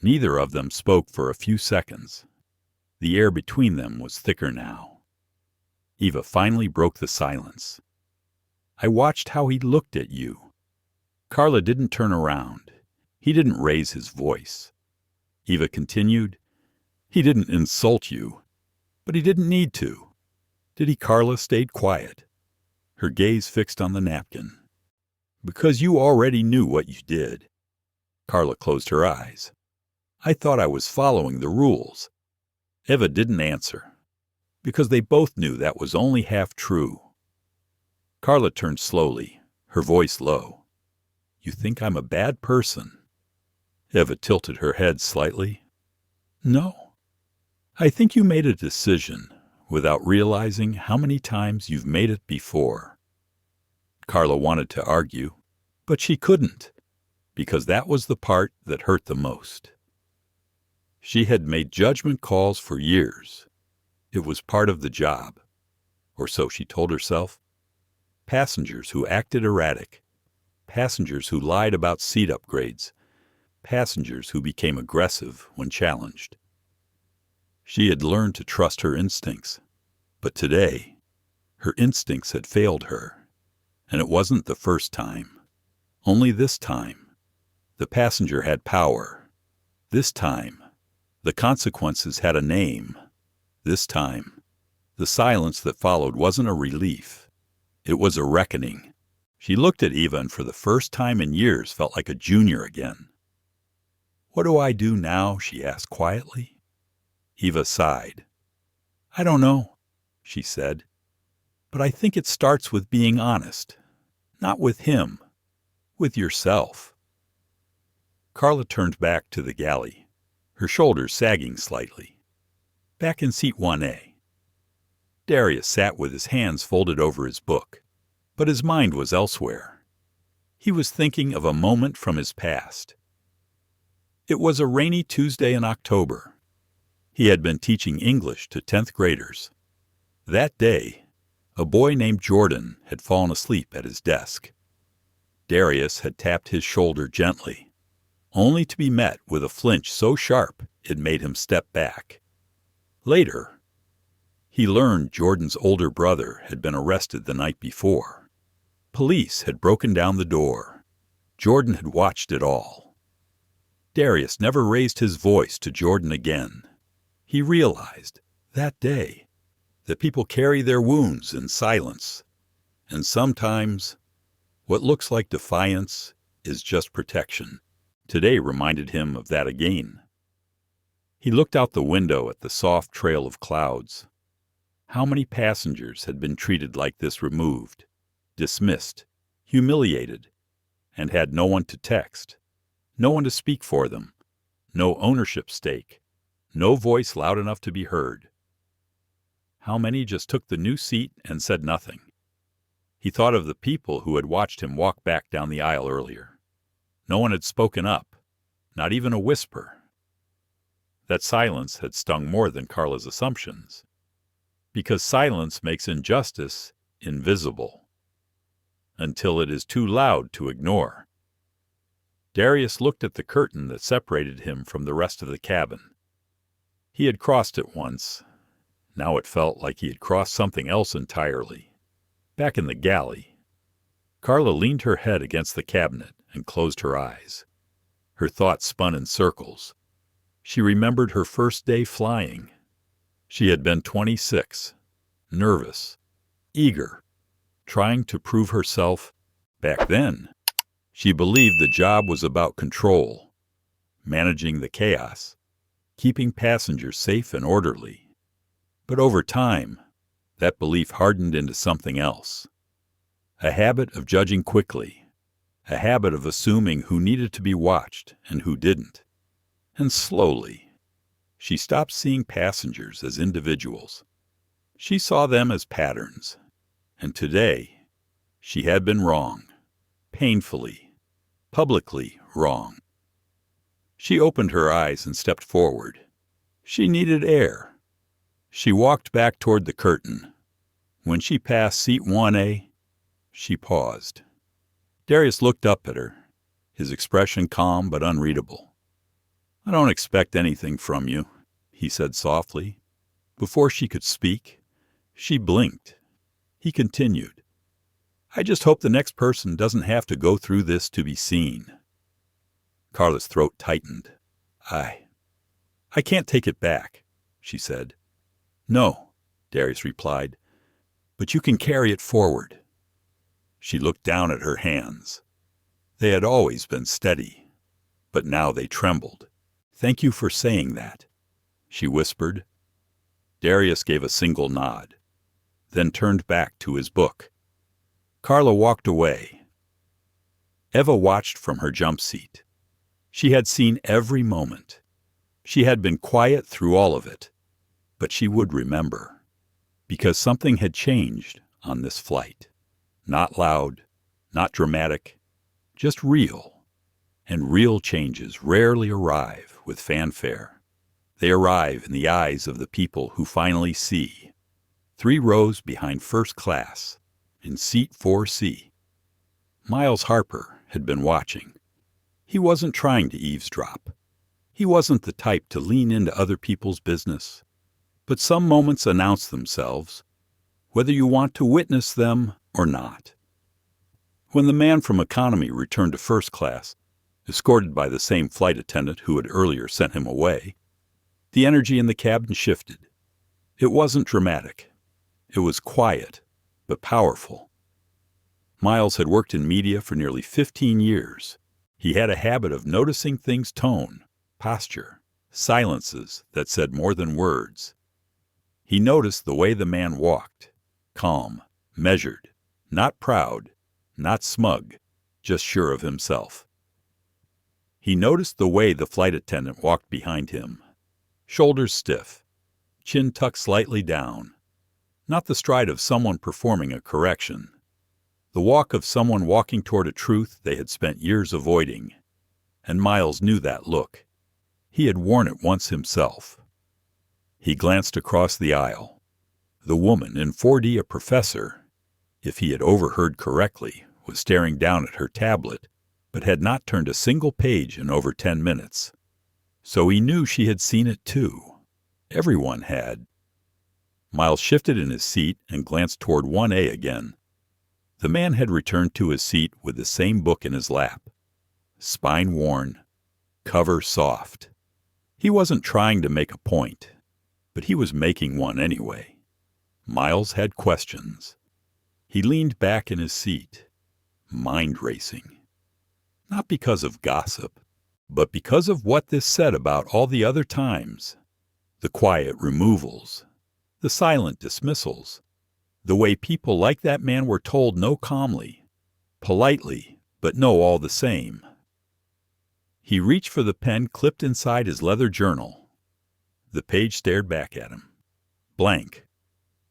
Neither of them spoke for a few seconds. The air between them was thicker now. Eva finally broke the silence. "I watched how he looked at you." Carla didn't turn around. He didn't raise his voice. Eva continued, "He didn't insult you, but he didn't need to." "Did he?" Carla stayed quiet, her gaze fixed on the napkin. "Because you already knew what you did." Carla closed her eyes. "I thought I was following the rules." Eva didn't answer, because they both knew that was only half true. Carla turned slowly, her voice low. "You think I'm a bad person?" Eva tilted her head slightly. "No. I think you made a decision without realizing how many times you've made it before." Carla wanted to argue, but she couldn't, because that was the part that hurt the most. She had made judgment calls for years. It was part of the job, or so she told herself. Passengers who acted erratic, passengers who lied about seat upgrades, passengers who became aggressive when challenged. She had learned to trust her instincts, but today, her instincts had failed her, and it wasn't the first time. Only this time, the passenger had power. This time, the consequences had a name. This time, the silence that followed wasn't a relief. It was a reckoning. She looked at Eva and for the first time in years felt like a junior again. "What do I do now?" she asked quietly. Eva sighed. "I don't know," she said. "But I think it starts with being honest. Not with him. With yourself." Carla turned back to the galley, her shoulders sagging slightly. Back in seat 1A. Darius sat with his hands folded over his book, but his mind was elsewhere. He was thinking of a moment from his past. It was a rainy Tuesday in October. He had been teaching English to 10th graders. That day, a boy named Jordan had fallen asleep at his desk. Darius had tapped his shoulder gently, only to be met with a flinch so sharp it made him step back. Later, he learned Jordan's older brother had been arrested the night before. Police had broken down the door. Jordan had watched it all. Darius never raised his voice to Jordan again. He realized, that day, that people carry their wounds in silence, and sometimes what looks like defiance is just protection. Today reminded him of that again. He looked out the window at the soft trail of clouds. How many passengers had been treated like this, removed, dismissed, humiliated, and had no one to text, no one to speak for them, no ownership stake, no voice loud enough to be heard. How many just took the new seat and said nothing? He thought of the people who had watched him walk back down the aisle earlier. No one had spoken up, not even a whisper. That silence had stung more than Carla's assumptions, because silence makes injustice invisible, until it is too loud to ignore. Darius looked at the curtain that separated him from the rest of the cabin. He had crossed it once. Now it felt like he had crossed something else entirely. Back in the galley, Carla leaned her head against the cabinet and closed her eyes. Her thoughts spun in circles. She remembered her first day flying. She had been 26, nervous, eager, trying to prove herself. Back then, she believed the job was about control, managing the chaos, keeping passengers safe and orderly. But over time, that belief hardened into something else. A habit of judging quickly, a habit of assuming who needed to be watched and who didn't. And slowly, she stopped seeing passengers as individuals. She saw them as patterns. And today, she had been wrong, painfully, publicly wrong. She opened her eyes and stepped forward. She needed air. She walked back toward the curtain. When she passed seat 1A, she paused. Darius looked up at her, his expression calm but unreadable. "I don't expect anything from you," he said softly. Before she could speak, she blinked. He continued, "I just hope the next person doesn't have to go through this to be seen." Carla's throat tightened. I can't take it back," she said. "No," Darius replied, "but you can carry it forward." She looked down at her hands. They had always been steady, but now they trembled. "Thank you for saying that," she whispered. Darius gave a single nod, then turned back to his book. Carla walked away. Eva watched from her jump seat. She had seen every moment. She had been quiet through all of it, but she would remember, because something had changed on this flight. Not loud, not dramatic, just real. And real changes rarely arrive with fanfare. They arrive in the eyes of the people who finally see. 3 rows behind first class, in seat 4C. Miles Harper had been watching. He wasn't trying to eavesdrop. He wasn't the type to lean into other people's business. But some moments announce themselves, whether you want to witness them or not. When the man from economy returned to first class, escorted by the same flight attendant who had earlier sent him away, the energy in the cabin shifted. It wasn't dramatic. It was quiet, but powerful. Miles had worked in media for nearly 15 years. He had a habit of noticing things' tone, posture, silences that said more than words. He noticed the way the man walked, calm, measured, not proud, not smug, just sure of himself. He noticed the way the flight attendant walked behind him, shoulders stiff, chin tucked slightly down, not the stride of someone performing a correction, the walk of someone walking toward a truth they had spent years avoiding. And Miles knew that look. He had worn it once himself. He glanced across the aisle. The woman, in 4D a professor, if he had overheard correctly, was staring down at her tablet, but had not turned a single page in over 10 minutes. So he knew she had seen it too. Everyone had. Miles shifted in his seat and glanced toward 1A again. The man had returned to his seat with the same book in his lap. Spine worn, cover soft. He wasn't trying to make a point, but he was making one anyway. Miles had questions. He leaned back in his seat, mind racing. Not because of gossip, but because of what this said about all the other times. The quiet removals, the silent dismissals, the way people like that man were told no calmly, politely, but no all the same. He reached for the pen clipped inside his leather journal. The page stared back at him, blank.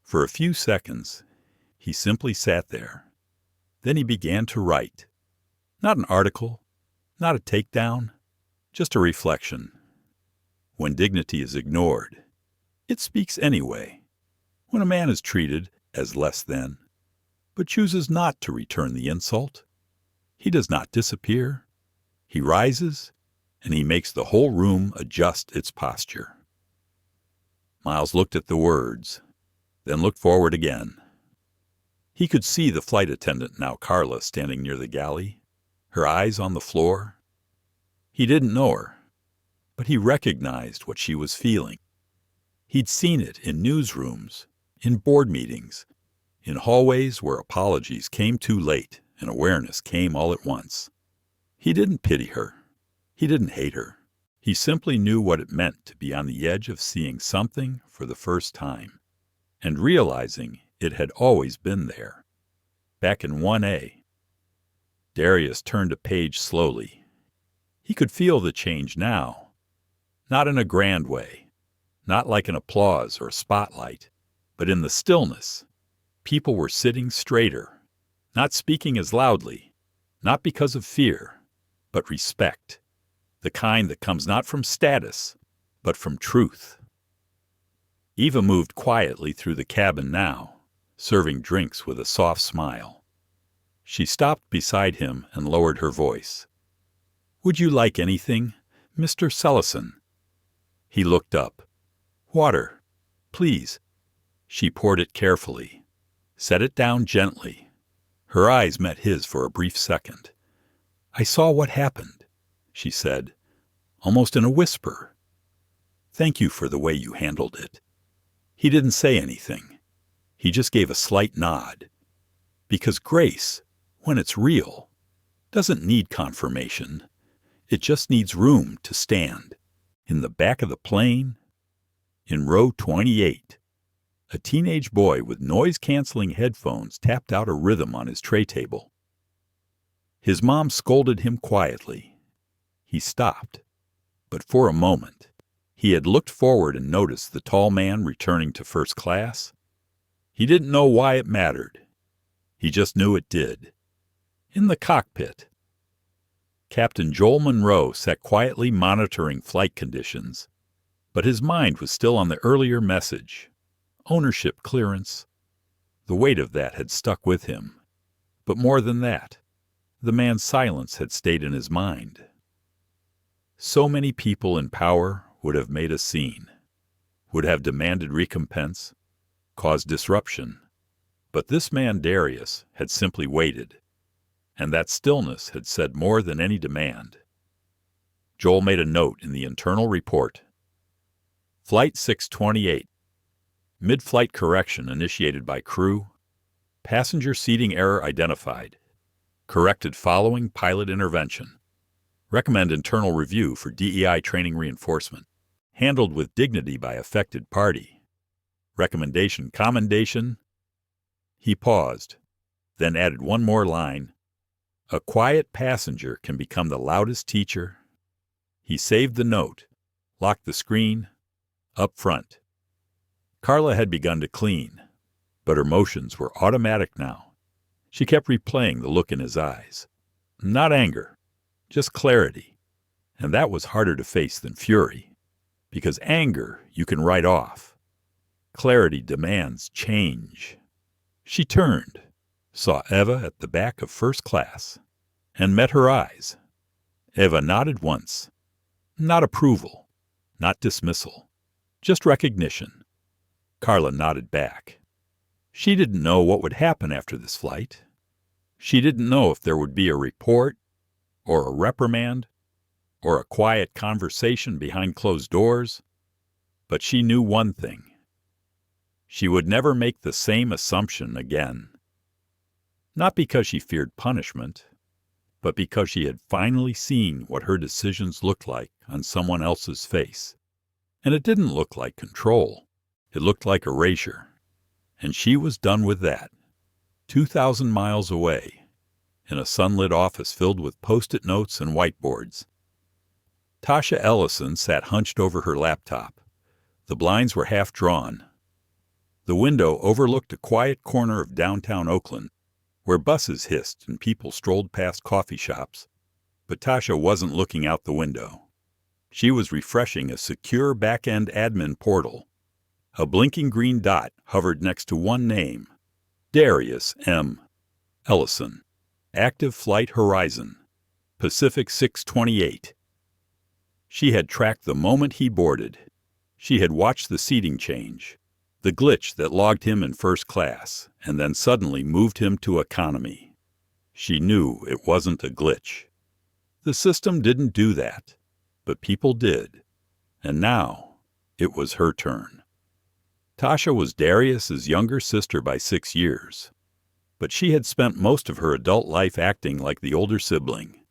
For a few seconds, he simply sat there. Then he began to write. Not an article, not a takedown, just a reflection. When dignity is ignored, it speaks anyway. When a man is treated as less than, but chooses not to return the insult, he does not disappear. He rises, and he makes the whole room adjust its posture. Miles looked at the words, then looked forward again. He could see the flight attendant, now Carla, standing near the galley, her eyes on the floor. He didn't know her, but he recognized what she was feeling. He'd seen it in newsrooms, in board meetings, in hallways where apologies came too late and awareness came all at once. He didn't pity her. He didn't hate her. He simply knew what it meant to be on the edge of seeing something for the first time, and realizing it had always been there. Back in 1A. Darius turned a page slowly. He could feel the change now. Not in a grand way, not like an applause or a spotlight, but in the stillness. People were sitting straighter, not speaking as loudly, not because of fear, but respect, the kind that comes not from status, but from truth. Eva moved quietly through the cabin now, serving drinks with a soft smile. She stopped beside him and lowered her voice. "Would you like anything, Mr. Ellison?" He looked up. "Water, please." She poured it carefully, set it down gently. Her eyes met his for a brief second. "I saw what happened," she said, almost in a whisper. "Thank you for the way you handled it." He didn't say anything. He just gave a slight nod. Because grace, when it's real, doesn't need confirmation. It just needs room to stand. In the back of the plane, in row 28, a teenage boy with noise-canceling headphones tapped out a rhythm on his tray table. His mom scolded him quietly. He stopped, but for a moment, he had looked forward and noticed the tall man returning to first class. He didn't know why it mattered. He just knew it did. In the cockpit, Captain Joel Monroe sat quietly monitoring flight conditions, but his mind was still on the earlier message. Ownership clearance. The weight of that had stuck with him. But more than that, the man's silence had stayed in his mind. So many people in power would have made a scene, would have demanded recompense, caused disruption. But this man, Darius, had simply waited, and that stillness had said more than any demand. Joel made a note in the internal report. Flight 628. Mid-flight correction initiated by crew. Passenger seating error identified. Corrected following pilot intervention. Recommend internal review for DEI training reinforcement. Handled with dignity by affected party. Recommendation commendation. He paused, then added one more line. A quiet passenger can become the loudest teacher. He saved the note, locked the screen, up front. Carla had begun to clean, but her motions were automatic now. She kept replaying the look in his eyes. Not anger, just clarity. And that was harder to face than fury, because anger you can write off. Clarity demands change. She turned, saw Eva at the back of first class, and met her eyes. Eva nodded once. Not approval, not dismissal, just recognition. Carla nodded back. She didn't know what would happen after this flight. She didn't know if there would be a report, or a reprimand, or a quiet conversation behind closed doors. But she knew one thing. She would never make the same assumption again. Not because she feared punishment, but because she had finally seen what her decisions looked like on someone else's face. And it didn't look like control. It looked like erasure. And she was done with that. 2,000 miles away, in a sunlit office filled with post-it notes and whiteboards. Tasha Ellison sat hunched over her laptop. The blinds were half drawn. The window overlooked a quiet corner of downtown Oakland, where buses hissed and people strolled past coffee shops. But Tasha wasn't looking out the window. She was refreshing a secure back-end admin portal. A blinking green dot hovered next to one name, Darius Ellison. Active flight horizon, Pacific 628. She had tracked the moment he boarded. She had watched the seating change, the glitch that logged him in first class and then suddenly moved him to economy. She knew it wasn't a glitch. The system didn't do that, but people did. And now it was her turn. Tasha was Darius's younger sister by 6 years, but she had spent most of her adult life acting like the older sibling.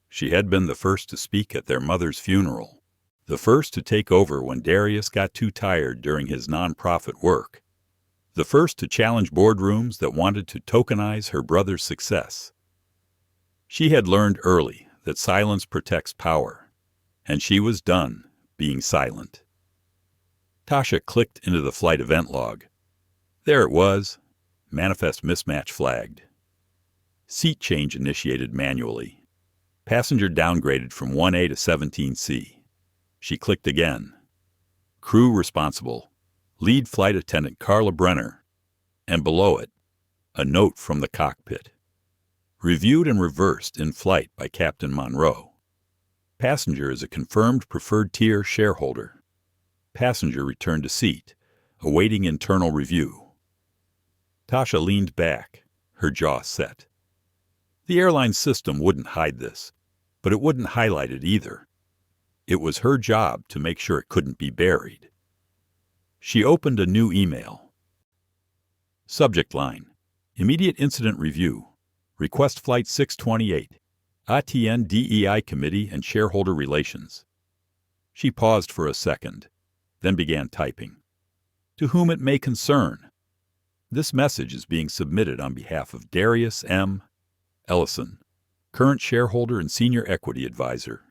She had been the first to speak at their mother's funeral, the first to take over when Darius got too tired during his nonprofit work, the first to challenge boardrooms that wanted to tokenize her brother's success. She had learned early that silence protects power, and she was done being silent. Tasha clicked into the flight event log. There it was, manifest mismatch flagged. Seat change initiated manually. Passenger downgraded from 1A to 17C. She clicked again. Crew responsible, lead flight attendant Carla Brenner, and below it, a note from the cockpit. Reviewed and reversed in flight by Captain Monroe. Passenger is a confirmed preferred tier shareholder. Passenger returned to seat, awaiting internal review. Tasha leaned back, her jaw set. The airline system wouldn't hide this, but it wouldn't highlight it either. It was her job to make sure it couldn't be buried. She opened a new email. Subject line, Immediate Incident Review, Request Flight 628, Attendant DEI Committee and Shareholder Relations. She paused for a second, then began typing. To whom it may concern. This message is being submitted on behalf of Darius Ellison, current shareholder and senior equity advisor.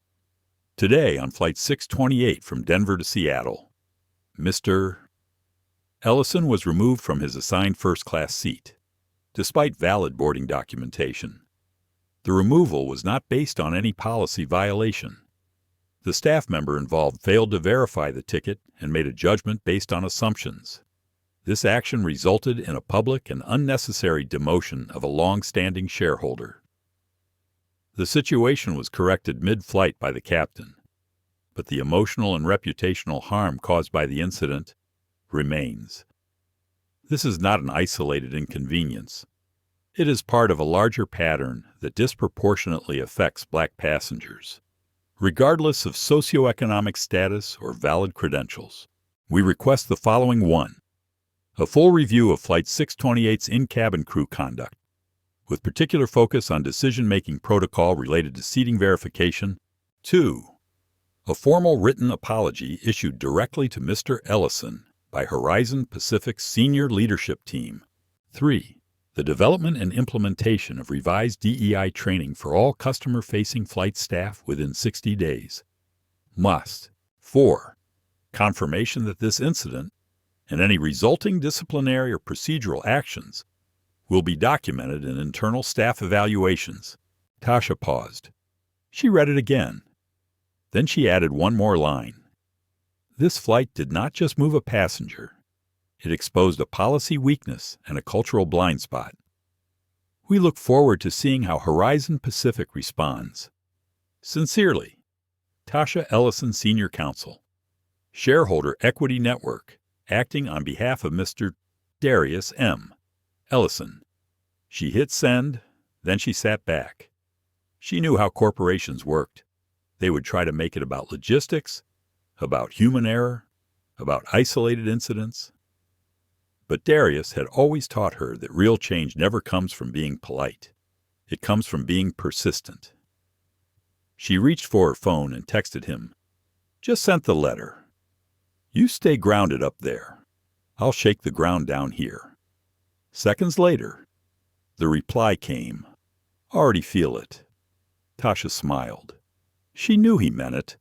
Today on Flight 628 from Denver to Seattle, Mr. Ellison was removed from his assigned first-class seat, despite valid boarding documentation. The removal was not based on any policy violation. The staff member involved failed to verify the ticket and made a judgment based on assumptions. This action resulted in a public and unnecessary demotion of a long-standing shareholder. The situation was corrected mid-flight by the captain, but the emotional and reputational harm caused by the incident remains. This is not an isolated inconvenience. It is part of a larger pattern that disproportionately affects black passengers, regardless of socioeconomic status or valid credentials. We request the following: 1. A full review of Flight 628's in-cabin crew conduct, with particular focus on decision-making protocol related to seating verification. 2. A formal written apology issued directly to Mr. Ellison by Horizon Pacific's senior leadership team. 3. The development and implementation of revised DEI training for all customer-facing flight staff within 60 days. Must. 4. Confirmation that this incident and any resulting disciplinary or procedural actions will be documented in internal staff evaluations. Tasha paused. She read it again. Then she added one more line. This flight did not just move a passenger. It exposed a policy weakness and a cultural blind spot. We look forward to seeing how Horizon Pacific responds. Sincerely, Tasha Ellison, Senior Counsel, Shareholder Equity Network, acting on behalf of Mr. Darius Ellison. She hit send, then she sat back. She knew how corporations worked. They would try to make it about logistics, about human error, about isolated incidents. But Darius had always taught her that real change never comes from being polite. It comes from being persistent. She reached for her phone and texted him, "Just sent the letter. You stay grounded up there. I'll shake the ground down here." Seconds later, the reply came, "Already feel it." Tasha smiled. She knew he meant it.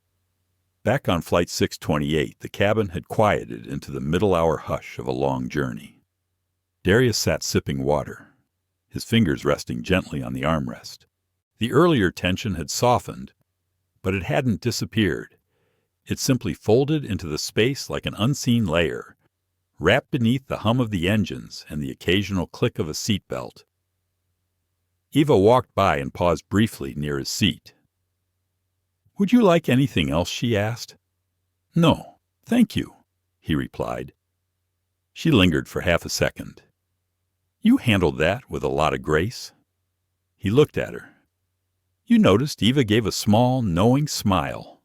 Back on Flight 628, the cabin had quieted into the middle-hour hush of a long journey. Darius sat sipping water, his fingers resting gently on the armrest. The earlier tension had softened, but it hadn't disappeared. It simply folded into the space like an unseen layer, wrapped beneath the hum of the engines and the occasional click of a seatbelt. Eva walked by and paused briefly near his seat. "Would you like anything else?" she asked. "No, thank you," he replied. She lingered for half a second. "You handled that with a lot of grace." He looked at her. "You noticed?" Eva gave a small, knowing smile.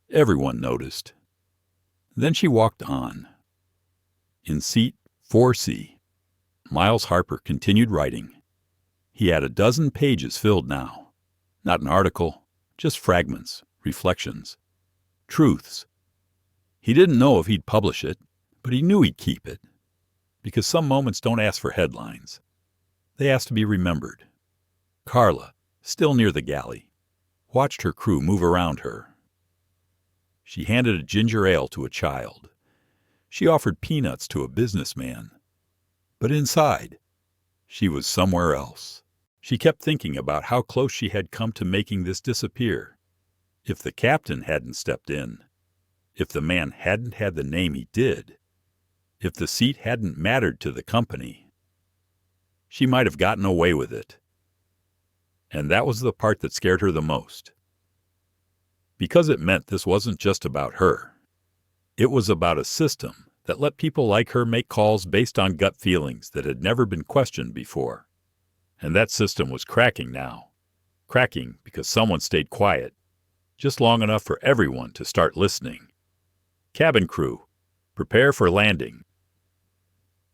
Everyone noticed. Then she walked on. In seat 4C, Miles Harper continued writing. He had a dozen pages filled now. Not an article, just fragments, reflections, truths. He didn't know if he'd publish it, but he knew he'd keep it. Because some moments don't ask for headlines. They ask to be remembered. Carla, still near the galley, watched her crew move around her. She handed a ginger ale to a child. She offered peanuts to a businessman. But inside, she was somewhere else. She kept thinking about how close she had come to making this disappear. If the captain hadn't stepped in, if the man hadn't had the name he did, if the seat hadn't mattered to the company, she might have gotten away with it. And that was the part that scared her the most. Because it meant this wasn't just about her. It was about a system that let people like her make calls based on gut feelings that had never been questioned before. And that system was cracking now. Cracking because someone stayed quiet, just long enough for everyone to start listening. "Cabin crew, prepare for landing."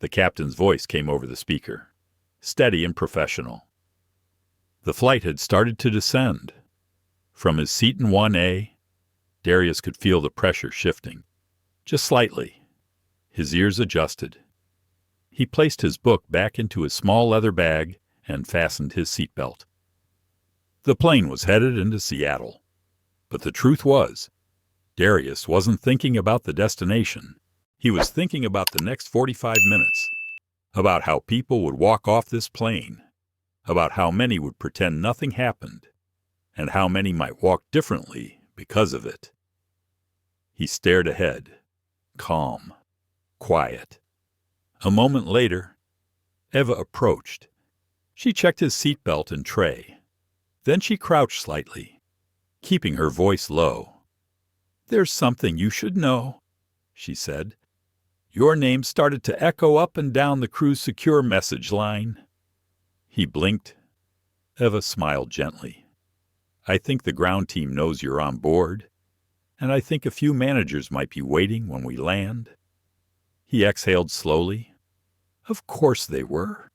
The captain's voice came over the speaker, steady and professional. The flight had started to descend. From his seat in 1A, Darius could feel the pressure shifting, just slightly. His ears adjusted. He placed his book back into his small leather bag and fastened his seatbelt. The plane was headed into Seattle. But the truth was, Darius wasn't thinking about the destination. He was thinking about the next 45 minutes, about how people would walk off this plane, about how many would pretend nothing happened, and how many might walk differently because of it. He stared ahead, calm, quiet. A moment later, Eva approached. She checked his seatbelt and tray. Then she crouched slightly, keeping her voice low. "There's something you should know," she said. "Your name started to echo up and down the crew's secure message line." He blinked. Eva smiled gently. "I think the ground team knows you're on board, and I think a few managers might be waiting when we land." He exhaled slowly. "Of course they were."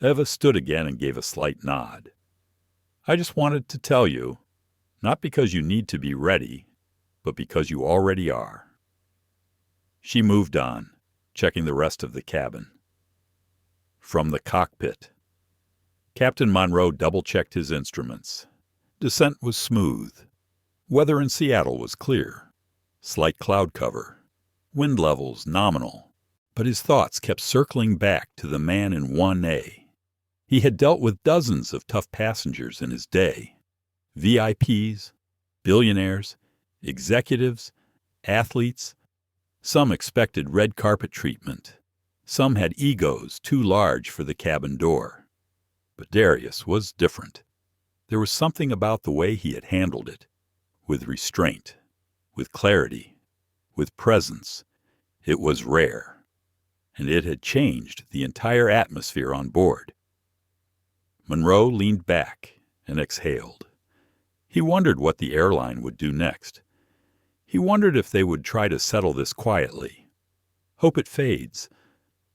Eva stood again and gave a slight nod. "I just wanted to tell you, not because you need to be ready, but because you already are." She moved on, checking the rest of the cabin. From the cockpit, Captain Monroe double-checked his instruments. Descent was smooth. Weather in Seattle was clear. Slight cloud cover. Wind levels nominal. But his thoughts kept circling back to the man in 1A. He had dealt with dozens of tough passengers in his day. VIPs, billionaires, executives, athletes. Some expected red carpet treatment. Some had egos too large for the cabin door. But Darius was different. There was something about the way he had handled it, with restraint, with clarity, with presence. It was rare, and it had changed the entire atmosphere on board. Monroe leaned back and exhaled. He wondered what the airline would do next. He wondered if they would try to settle this quietly. Hope it fades.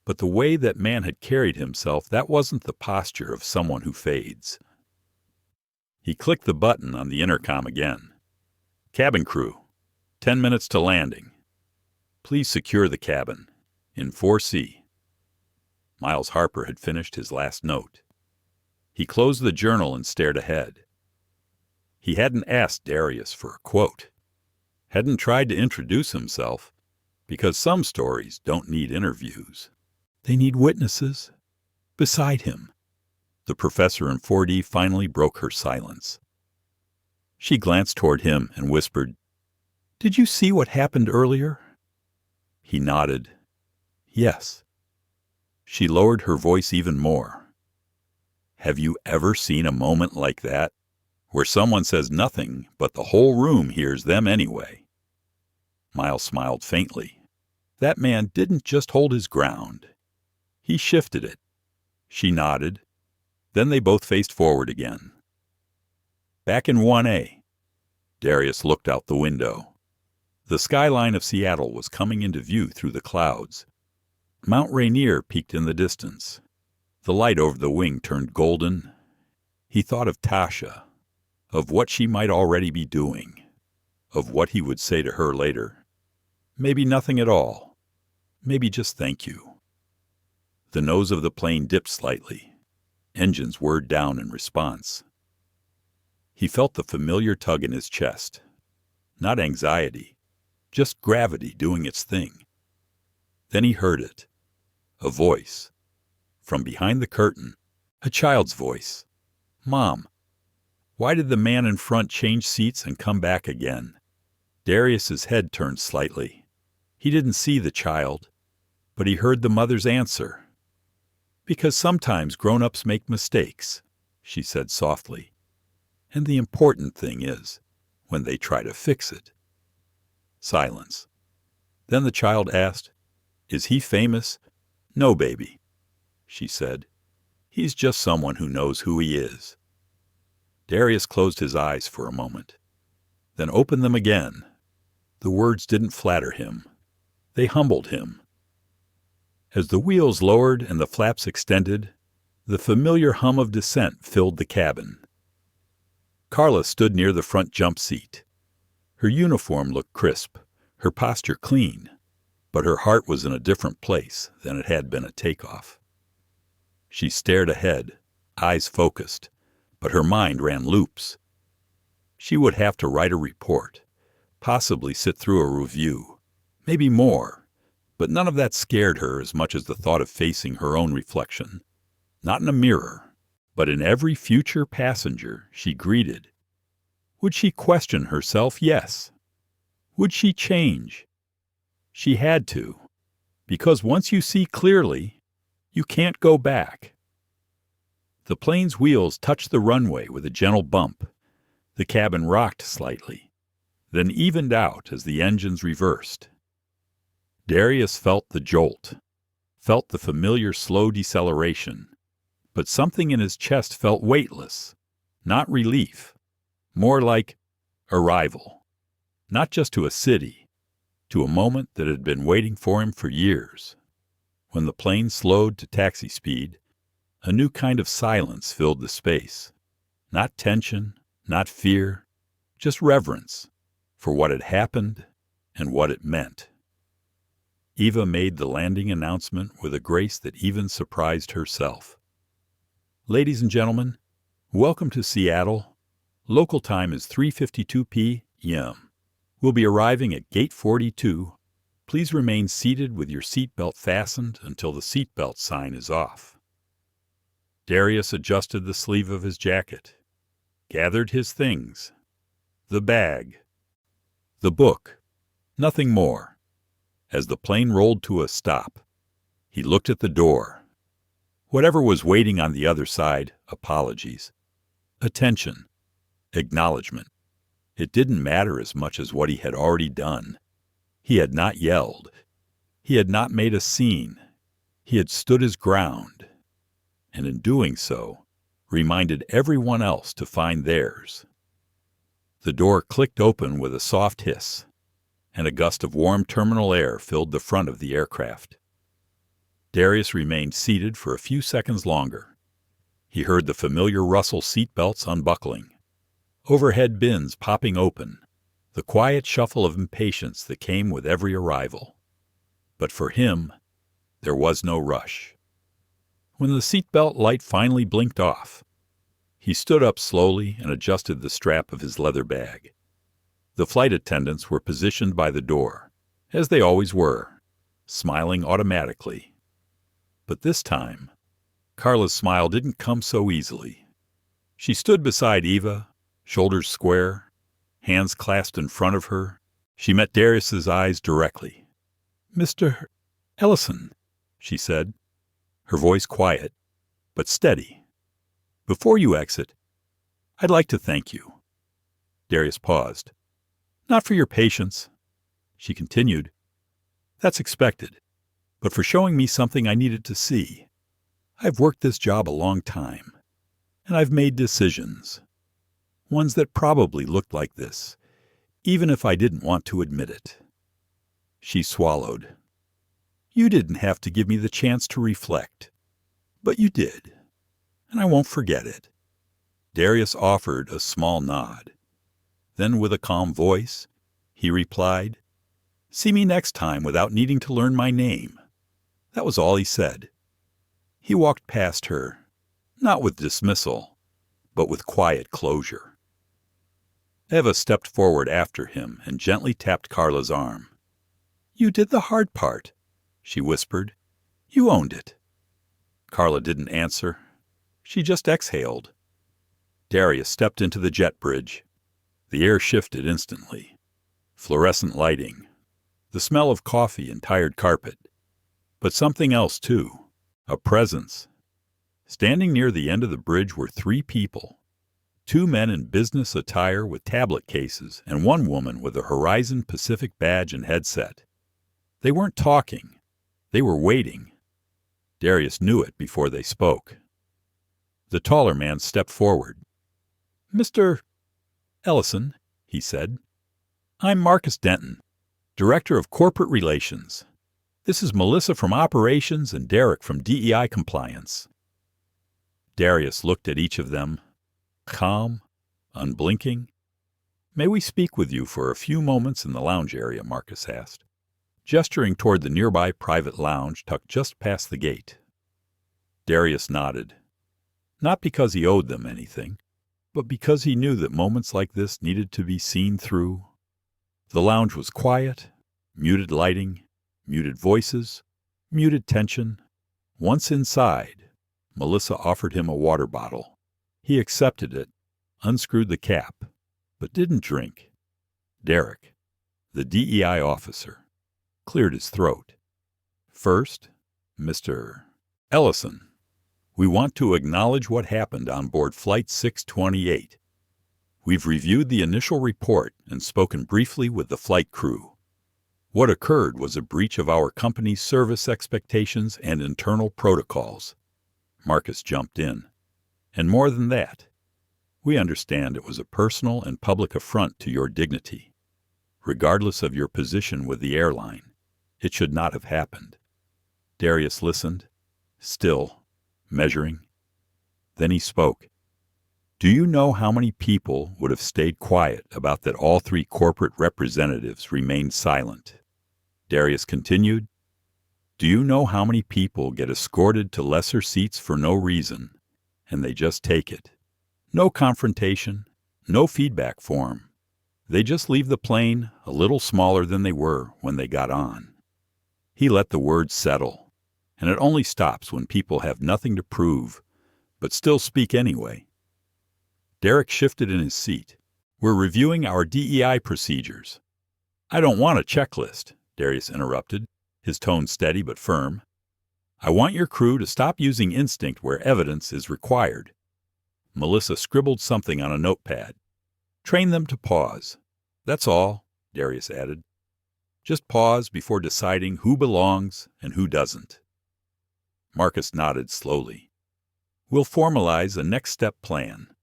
But the way that man had carried himself, that wasn't the posture of someone who fades. He clicked the button on the intercom again. "Cabin crew, 10 minutes to landing. Please secure the cabin. In 4C. Miles Harper had finished his last note. He closed the journal and stared ahead. He hadn't asked Darius for a quote. Hadn't tried to introduce himself, because some stories don't need interviews. They need witnesses. Beside him. The professor in 4D finally broke her silence. She glanced toward him and whispered, "Did you see what happened earlier?" He nodded. "Yes." She lowered her voice even more. "Have you ever seen a moment like that, where someone says nothing, but the whole room hears them anyway?" Miles smiled faintly. That man didn't just hold his ground. He shifted it. She nodded. Then they both faced forward again. Back in 1A, Darius looked out the window. The skyline of Seattle was coming into view through the clouds. Mount Rainier peaked in the distance. The light over the wing turned golden. He thought of Tasha, of what she might already be doing, of what he would say to her later. Maybe nothing at all. Maybe just thank you. The nose of the plane dipped slightly. Engines whirred down in response. He felt the familiar tug in his chest. Not anxiety, just gravity doing its thing. Then he heard it. A voice. From behind the curtain, a child's voice. "Mom." Why did the man in front change seats and come back again? Darius's head turned slightly. He didn't see the child, but he heard the mother's answer. "Because sometimes grown-ups make mistakes," she said softly. "And the important thing is when they try to fix it." Silence. Then the child asked, "Is he famous?" "No, baby," she said. "He's just someone who knows who he is." Darius closed his eyes for a moment, then opened them again. The words didn't flatter him. They humbled him. As the wheels lowered and the flaps extended, the familiar hum of descent filled the cabin. Carla stood near the front jump seat. Her uniform looked crisp, her posture clean, but her heart was in a different place than it had been at takeoff. She stared ahead, eyes focused, but her mind ran loops. She would have to write a report, possibly sit through a review, maybe more. But none of that scared her as much as the thought of facing her own reflection. Not in a mirror, but in every future passenger she greeted. Would she question herself? Yes. Would she change? She had to, because once you see clearly, you can't go back. The plane's wheels touched the runway with a gentle bump. The cabin rocked slightly, then evened out as the engines reversed. Darius felt the jolt, felt the familiar slow deceleration, but something in his chest felt weightless, not relief, more like arrival, not just to a city, to a moment that had been waiting for him for years. When the plane slowed to taxi speed, a new kind of silence filled the space, not tension, not fear, just reverence for what had happened and what it meant. Eva made the landing announcement with a grace that even surprised herself. "Ladies and gentlemen, welcome to Seattle. Local time is 3:52 p.m. We'll be arriving at Gate 42. Please remain seated with your seatbelt fastened until the seatbelt sign is off." Darius adjusted the sleeve of his jacket, gathered his things, the bag, the book, nothing more. As the plane rolled to a stop, he looked at the door. Whatever was waiting on the other side, apologies, attention, acknowledgement. It didn't matter as much as what he had already done. He had not yelled. He had not made a scene. He had stood his ground, and in doing so, reminded everyone else to find theirs. The door clicked open with a soft hiss, and a gust of warm terminal air filled the front of the aircraft. Darius remained seated for a few seconds longer. He heard the familiar rustle seatbelts unbuckling, overhead bins popping open, the quiet shuffle of impatience that came with every arrival. But for him, there was no rush. When the seatbelt light finally blinked off, he stood up slowly and adjusted the strap of his leather bag. The flight attendants were positioned by the door, as they always were, smiling automatically. But this time, Carla's smile didn't come so easily. She stood beside Eva, shoulders square, hands clasped in front of her. She met Darius's eyes directly. "Mr. Ellison," she said, her voice quiet, but steady. "Before you exit, I'd like to thank you." Darius paused. "Not for your patience," she continued. "That's expected, but for showing me something I needed to see. I've worked this job a long time, and I've made decisions, ones that probably looked like this, even if I didn't want to admit it." She swallowed. "You didn't have to give me the chance to reflect, but you did, and I won't forget it." Darius offered a small nod. Then, with a calm voice, he replied, "See me next time without needing to learn my name." That was all he said. He walked past her, not with dismissal, but with quiet closure. Eva stepped forward after him and gently tapped Carla's arm. "You did the hard part," she whispered. "You owned it." Carla didn't answer. She just exhaled. Darius stepped into the jet bridge. The air shifted instantly. Fluorescent lighting, the smell of coffee and tired carpet. But something else, too. A presence. Standing near the end of the bridge were 3 people. 2 men in business attire with tablet cases and 1 woman with a Horizon Pacific badge and headset. They weren't talking. They were waiting. Darius knew it before they spoke. The taller man stepped forward. "Mr. Ellison," he said, "I'm Marcus Denton, Director of Corporate Relations. This is Melissa from Operations and Derek from DEI Compliance." Darius looked at each of them, calm, unblinking. "May we speak with you for a few moments in the lounge area?" Marcus asked, gesturing toward the nearby private lounge tucked just past the gate. Darius nodded, not because he owed them anything, but because he knew that moments like this needed to be seen through. The lounge was quiet, muted lighting, muted voices, muted tension. Once inside, Melissa offered him a water bottle. He accepted it, unscrewed the cap, but didn't drink. Derek, the DEI officer, cleared his throat. "First, Mr. Ellison, we want to acknowledge what happened on board Flight 628. We've reviewed the initial report and spoken briefly with the flight crew. What occurred was a breach of our company's service expectations and internal protocols." Marcus jumped in. "And more than that, we understand it was a personal and public affront to your dignity. Regardless of your position with the airline, it should not have happened." Darius listened, still, measuring. Then he spoke. "Do you know how many people would have stayed quiet about that all 3 corporate representatives remained silent?" Darius continued. "Do you know how many people get escorted to lesser seats for no reason, and they just take it? No confrontation, no feedback form. They just leave the plane a little smaller than they were when they got on." He let the words settle, and it only stops when people have nothing to prove, but still speak anyway. Derek shifted in his seat. "We're reviewing our DEI procedures." "I don't want a checklist," Darius interrupted, his tone steady but firm. "I want your crew to stop using instinct where evidence is required." Melissa scribbled something on a notepad. "Train them to pause. That's all," Darius added. "Just pause before deciding who belongs and who doesn't." Marcus nodded slowly. "We'll formalize a next step plan.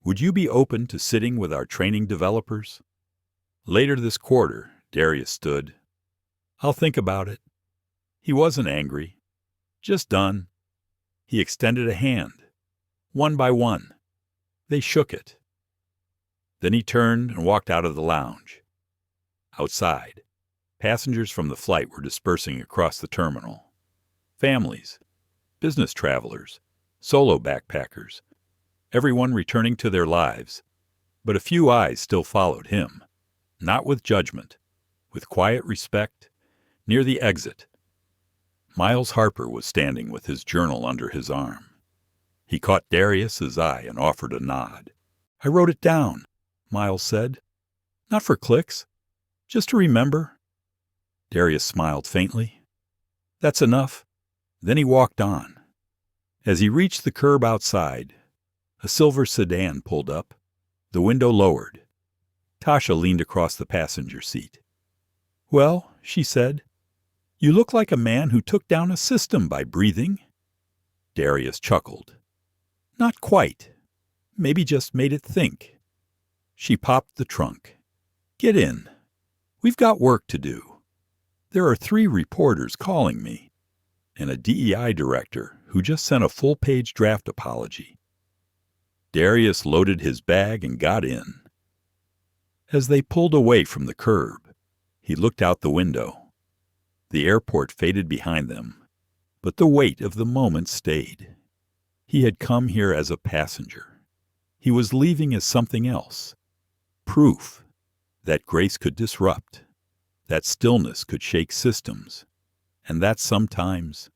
Would you be open to sitting with our training developers? Later this quarter," Darius stood. "I'll think about it." He wasn't angry, Just done." He extended a hand. One by one. They shook it. Then he turned and walked out of the lounge. Outside, passengers from the flight were dispersing across the terminal. Families, business travelers, solo backpackers, everyone returning to their lives, but a few eyes still followed him, not with judgment, with quiet respect, near the exit. Miles Harper was standing with his journal under his arm. He caught Darius's eye and offered a nod. "I wrote it down," Miles said. "Not for clicks, just to remember." Darius smiled faintly. "That's enough." Then he walked on. As he reached the curb outside, a silver sedan pulled up, the window lowered. Tasha leaned across the passenger seat. "Well," she said, "you look like a man who took down a system by breathing." Darius chuckled. "Not quite. Maybe just made it think." She popped the trunk. "Get in. We've got work to do. There are 3 reporters calling me, and a DEI director who just sent a full-page draft apology." Darius loaded his bag and got in. As they pulled away from the curb, he looked out the window. The airport faded behind them, but the weight of the moment stayed. He had come here as a passenger. He was leaving as something else. Proof that grace could disrupt, that stillness could shake systems, and that sometimes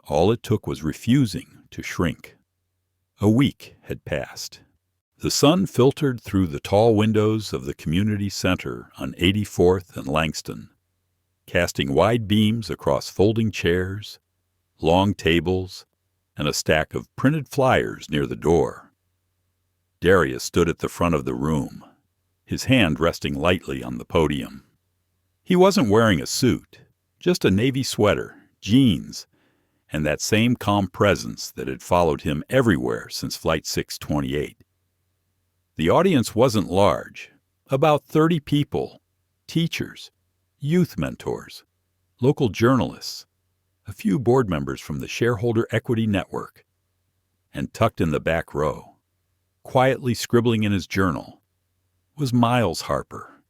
all it took was refusing to shrink. A week had passed. The sun filtered through the tall windows of the community center on 84th and Langston, casting wide beams across folding chairs, long tables, and a stack of printed flyers near the door. Darius stood at the front of the room, his hand resting lightly on the podium. He wasn't wearing a suit, just a navy sweater, jeans, and that same calm presence that had followed him everywhere since Flight 628. The audience wasn't large, about 30 people, teachers, youth mentors, local journalists, a few board members from the Shareholder Equity Network, and tucked in the back row, quietly scribbling in his journal, was Miles Harper.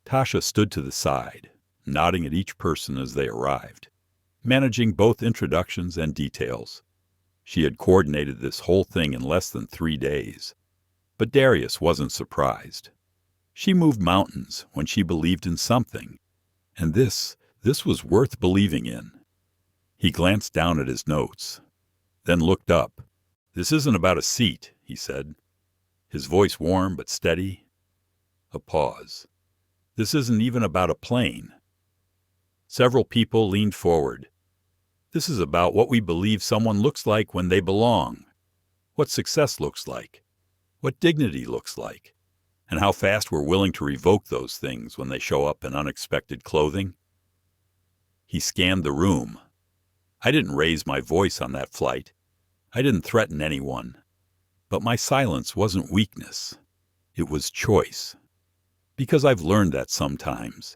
Tasha stood to the side, nodding at each person as they arrived, managing both introductions and details. She had coordinated this whole thing in less than 3 days. But Darius wasn't surprised. She moved mountains when she believed in something, and this was worth believing in. He glanced down at his notes, then looked up. "This isn't about a seat," he said, his voice warm but steady. A pause. "This isn't even about a plane." Several people leaned forward. "This is about what we believe someone looks like when they belong, what success looks like, what dignity looks like, and how fast we're willing to revoke those things when they show up in unexpected clothing." He scanned the room. "I didn't raise my voice on that flight. I didn't threaten anyone. But my silence wasn't weakness. It was choice. Because I've learned that sometimes.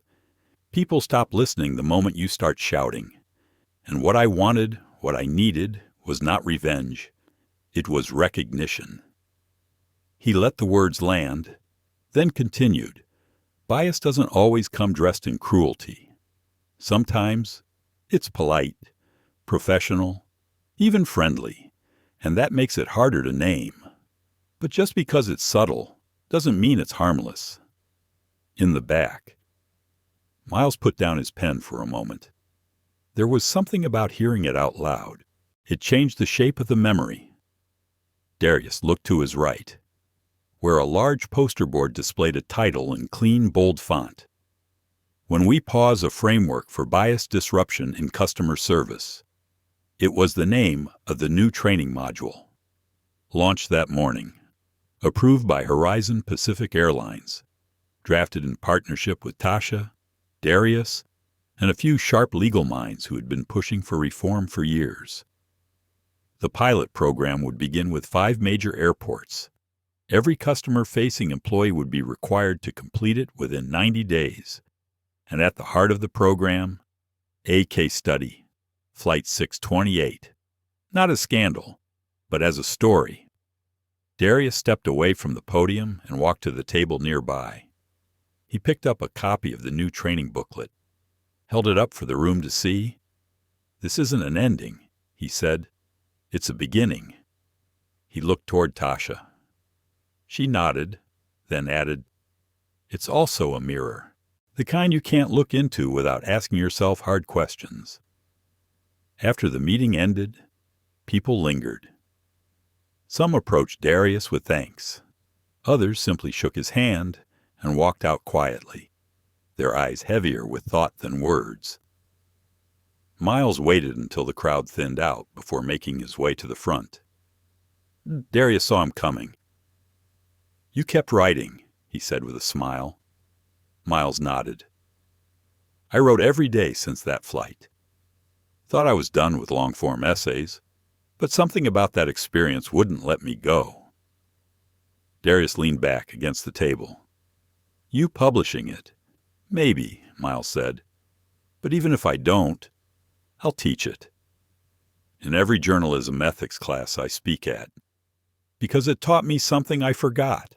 People stop listening the moment you start shouting. And what I wanted, what I needed, was not revenge. It was recognition." He let the words land, then continued. "Bias doesn't always come dressed in cruelty. Sometimes it's polite, professional, even friendly, and that makes it harder to name. But just because it's subtle doesn't mean it's harmless." In the back, Miles put down his pen for a moment. There was something about hearing it out loud. It changed the shape of the memory. Darius looked to his right, where a large poster board displayed a title in clean, bold font. "When we pause a framework for bias disruption in customer service." It was the name of the new training module. Launched that morning. Approved by Horizon Pacific Airlines. Drafted in partnership with Tasha, Darius, and a few sharp legal minds who had been pushing for reform for years. The pilot program would begin with 5 major airports. Every customer-facing employee would be required to complete it within 90 days. And at the heart of the program, a case study, Flight 628. Not a scandal, but as a story. Darius stepped away from the podium and walked to the table nearby. He picked up a copy of the new training booklet, held it up for the room to see. "This isn't an ending," he said. "It's a beginning." He looked toward Tasha. She nodded, then added, "It's also a mirror, the kind you can't look into without asking yourself hard questions." After the meeting ended, people lingered. Some approached Darius with thanks. Others simply shook his hand and walked out quietly, their eyes heavier with thought than words. Miles waited until the crowd thinned out before making his way to the front. Darius saw him coming. "You kept writing," he said with a smile. Miles nodded. "I wrote every day since that flight. Thought I was done with long-form essays, but something about that experience wouldn't let me go." Darius leaned back against the table. "You publishing it? Maybe," Miles said. "But even if I don't, I'll teach it. In every journalism ethics class I speak at. Because it taught me something I forgot."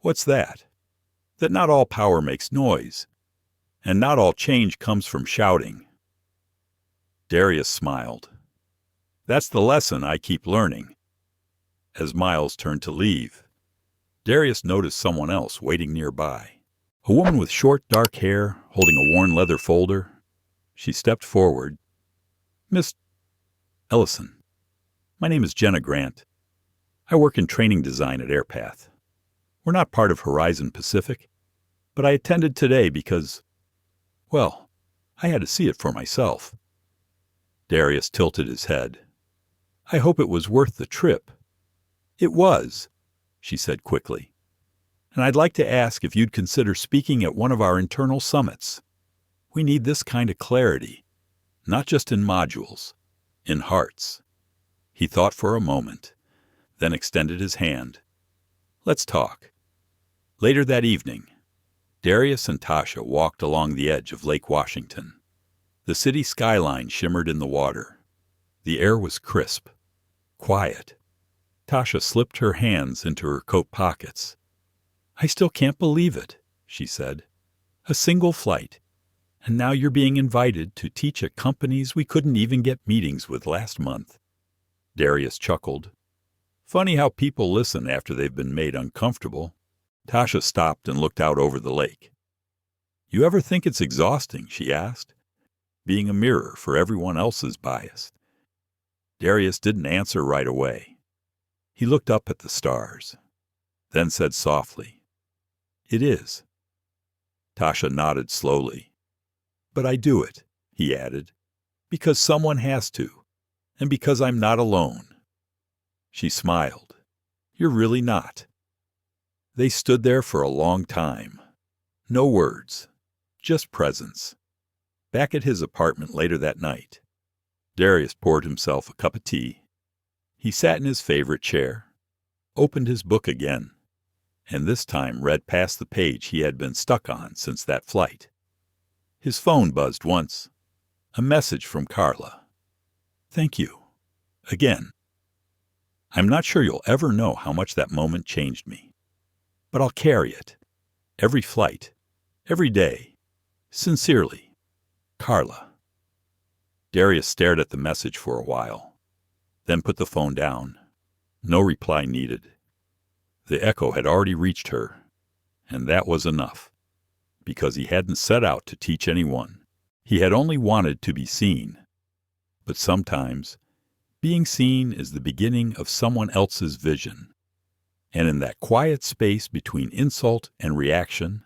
"What's that?" "That not all power makes noise, and not all change comes from shouting." Darius smiled. "That's the lesson I keep learning." As Miles turned to leave, Darius noticed someone else waiting nearby. A woman with short, dark hair, holding a worn leather folder. She stepped forward. "Miss Ellison, my name is Jenna Grant. I work in training design at Airpath. We're not part of Horizon Pacific, but I attended today because, well, I had to see it for myself." Darius tilted his head. "I hope it was worth the trip." "It was," she said quickly. "And I'd like to ask if you'd consider speaking at one of our internal summits. We need this kind of clarity, not just in modules, in hearts." He thought for a moment, then extended his hand. "Let's talk." Later that evening, Darius and Tasha walked along the edge of Lake Washington. The city skyline shimmered in the water. The air was crisp, quiet. Tasha slipped her hands into her coat pockets. "I still can't believe it," she said. "A single flight, and now you're being invited to teach at companies we couldn't even get meetings with last month." Darius chuckled. "Funny how people listen after they've been made uncomfortable." Tasha stopped and looked out over the lake. "You ever think it's exhausting?" she asked. "Being a mirror for everyone else's bias?" Darius didn't answer right away. He looked up at the stars, then said softly, "It is." Tasha nodded slowly. "But I do it," he added, "because someone has to, and because I'm not alone." She smiled. "You're really not." They stood there for a long time. No words, just presence. Back at his apartment later that night, Darius poured himself a cup of tea. He sat in his favorite chair, opened his book again, and this time read past the page he had been stuck on since that flight. His phone buzzed once. A message from Carla. "Thank you. Again. I'm not sure you'll ever know how much that moment changed me. But I'll carry it. Every flight. Every day. Sincerely. Carla." Darius stared at the message for a while, then put the phone down. No reply needed. The echo had already reached her, and that was enough, because he hadn't set out to teach anyone. He had only wanted to be seen. But sometimes, being seen is the beginning of someone else's vision. And in that quiet space between insult and reaction,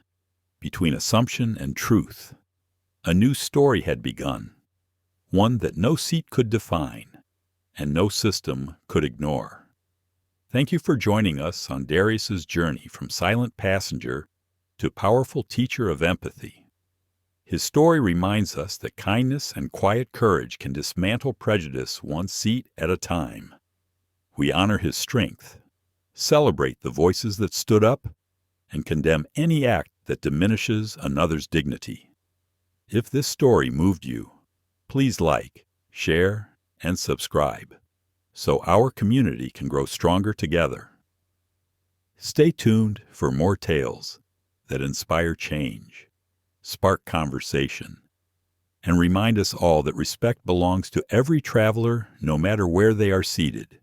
between assumption and truth, a new story had begun, one that no seat could define, and no system could ignore. Thank you for joining us on Darius's journey from silent passenger to powerful teacher of empathy. His story reminds us that kindness and quiet courage can dismantle prejudice one seat at a time. We honor his strength, celebrate the voices that stood up, and condemn any act that diminishes another's dignity. If this story moved you, please like, share, and subscribe so our community can grow stronger together. Stay tuned for more tales that inspire change, spark conversation, and remind us all that respect belongs to every traveler, no matter where they are seated.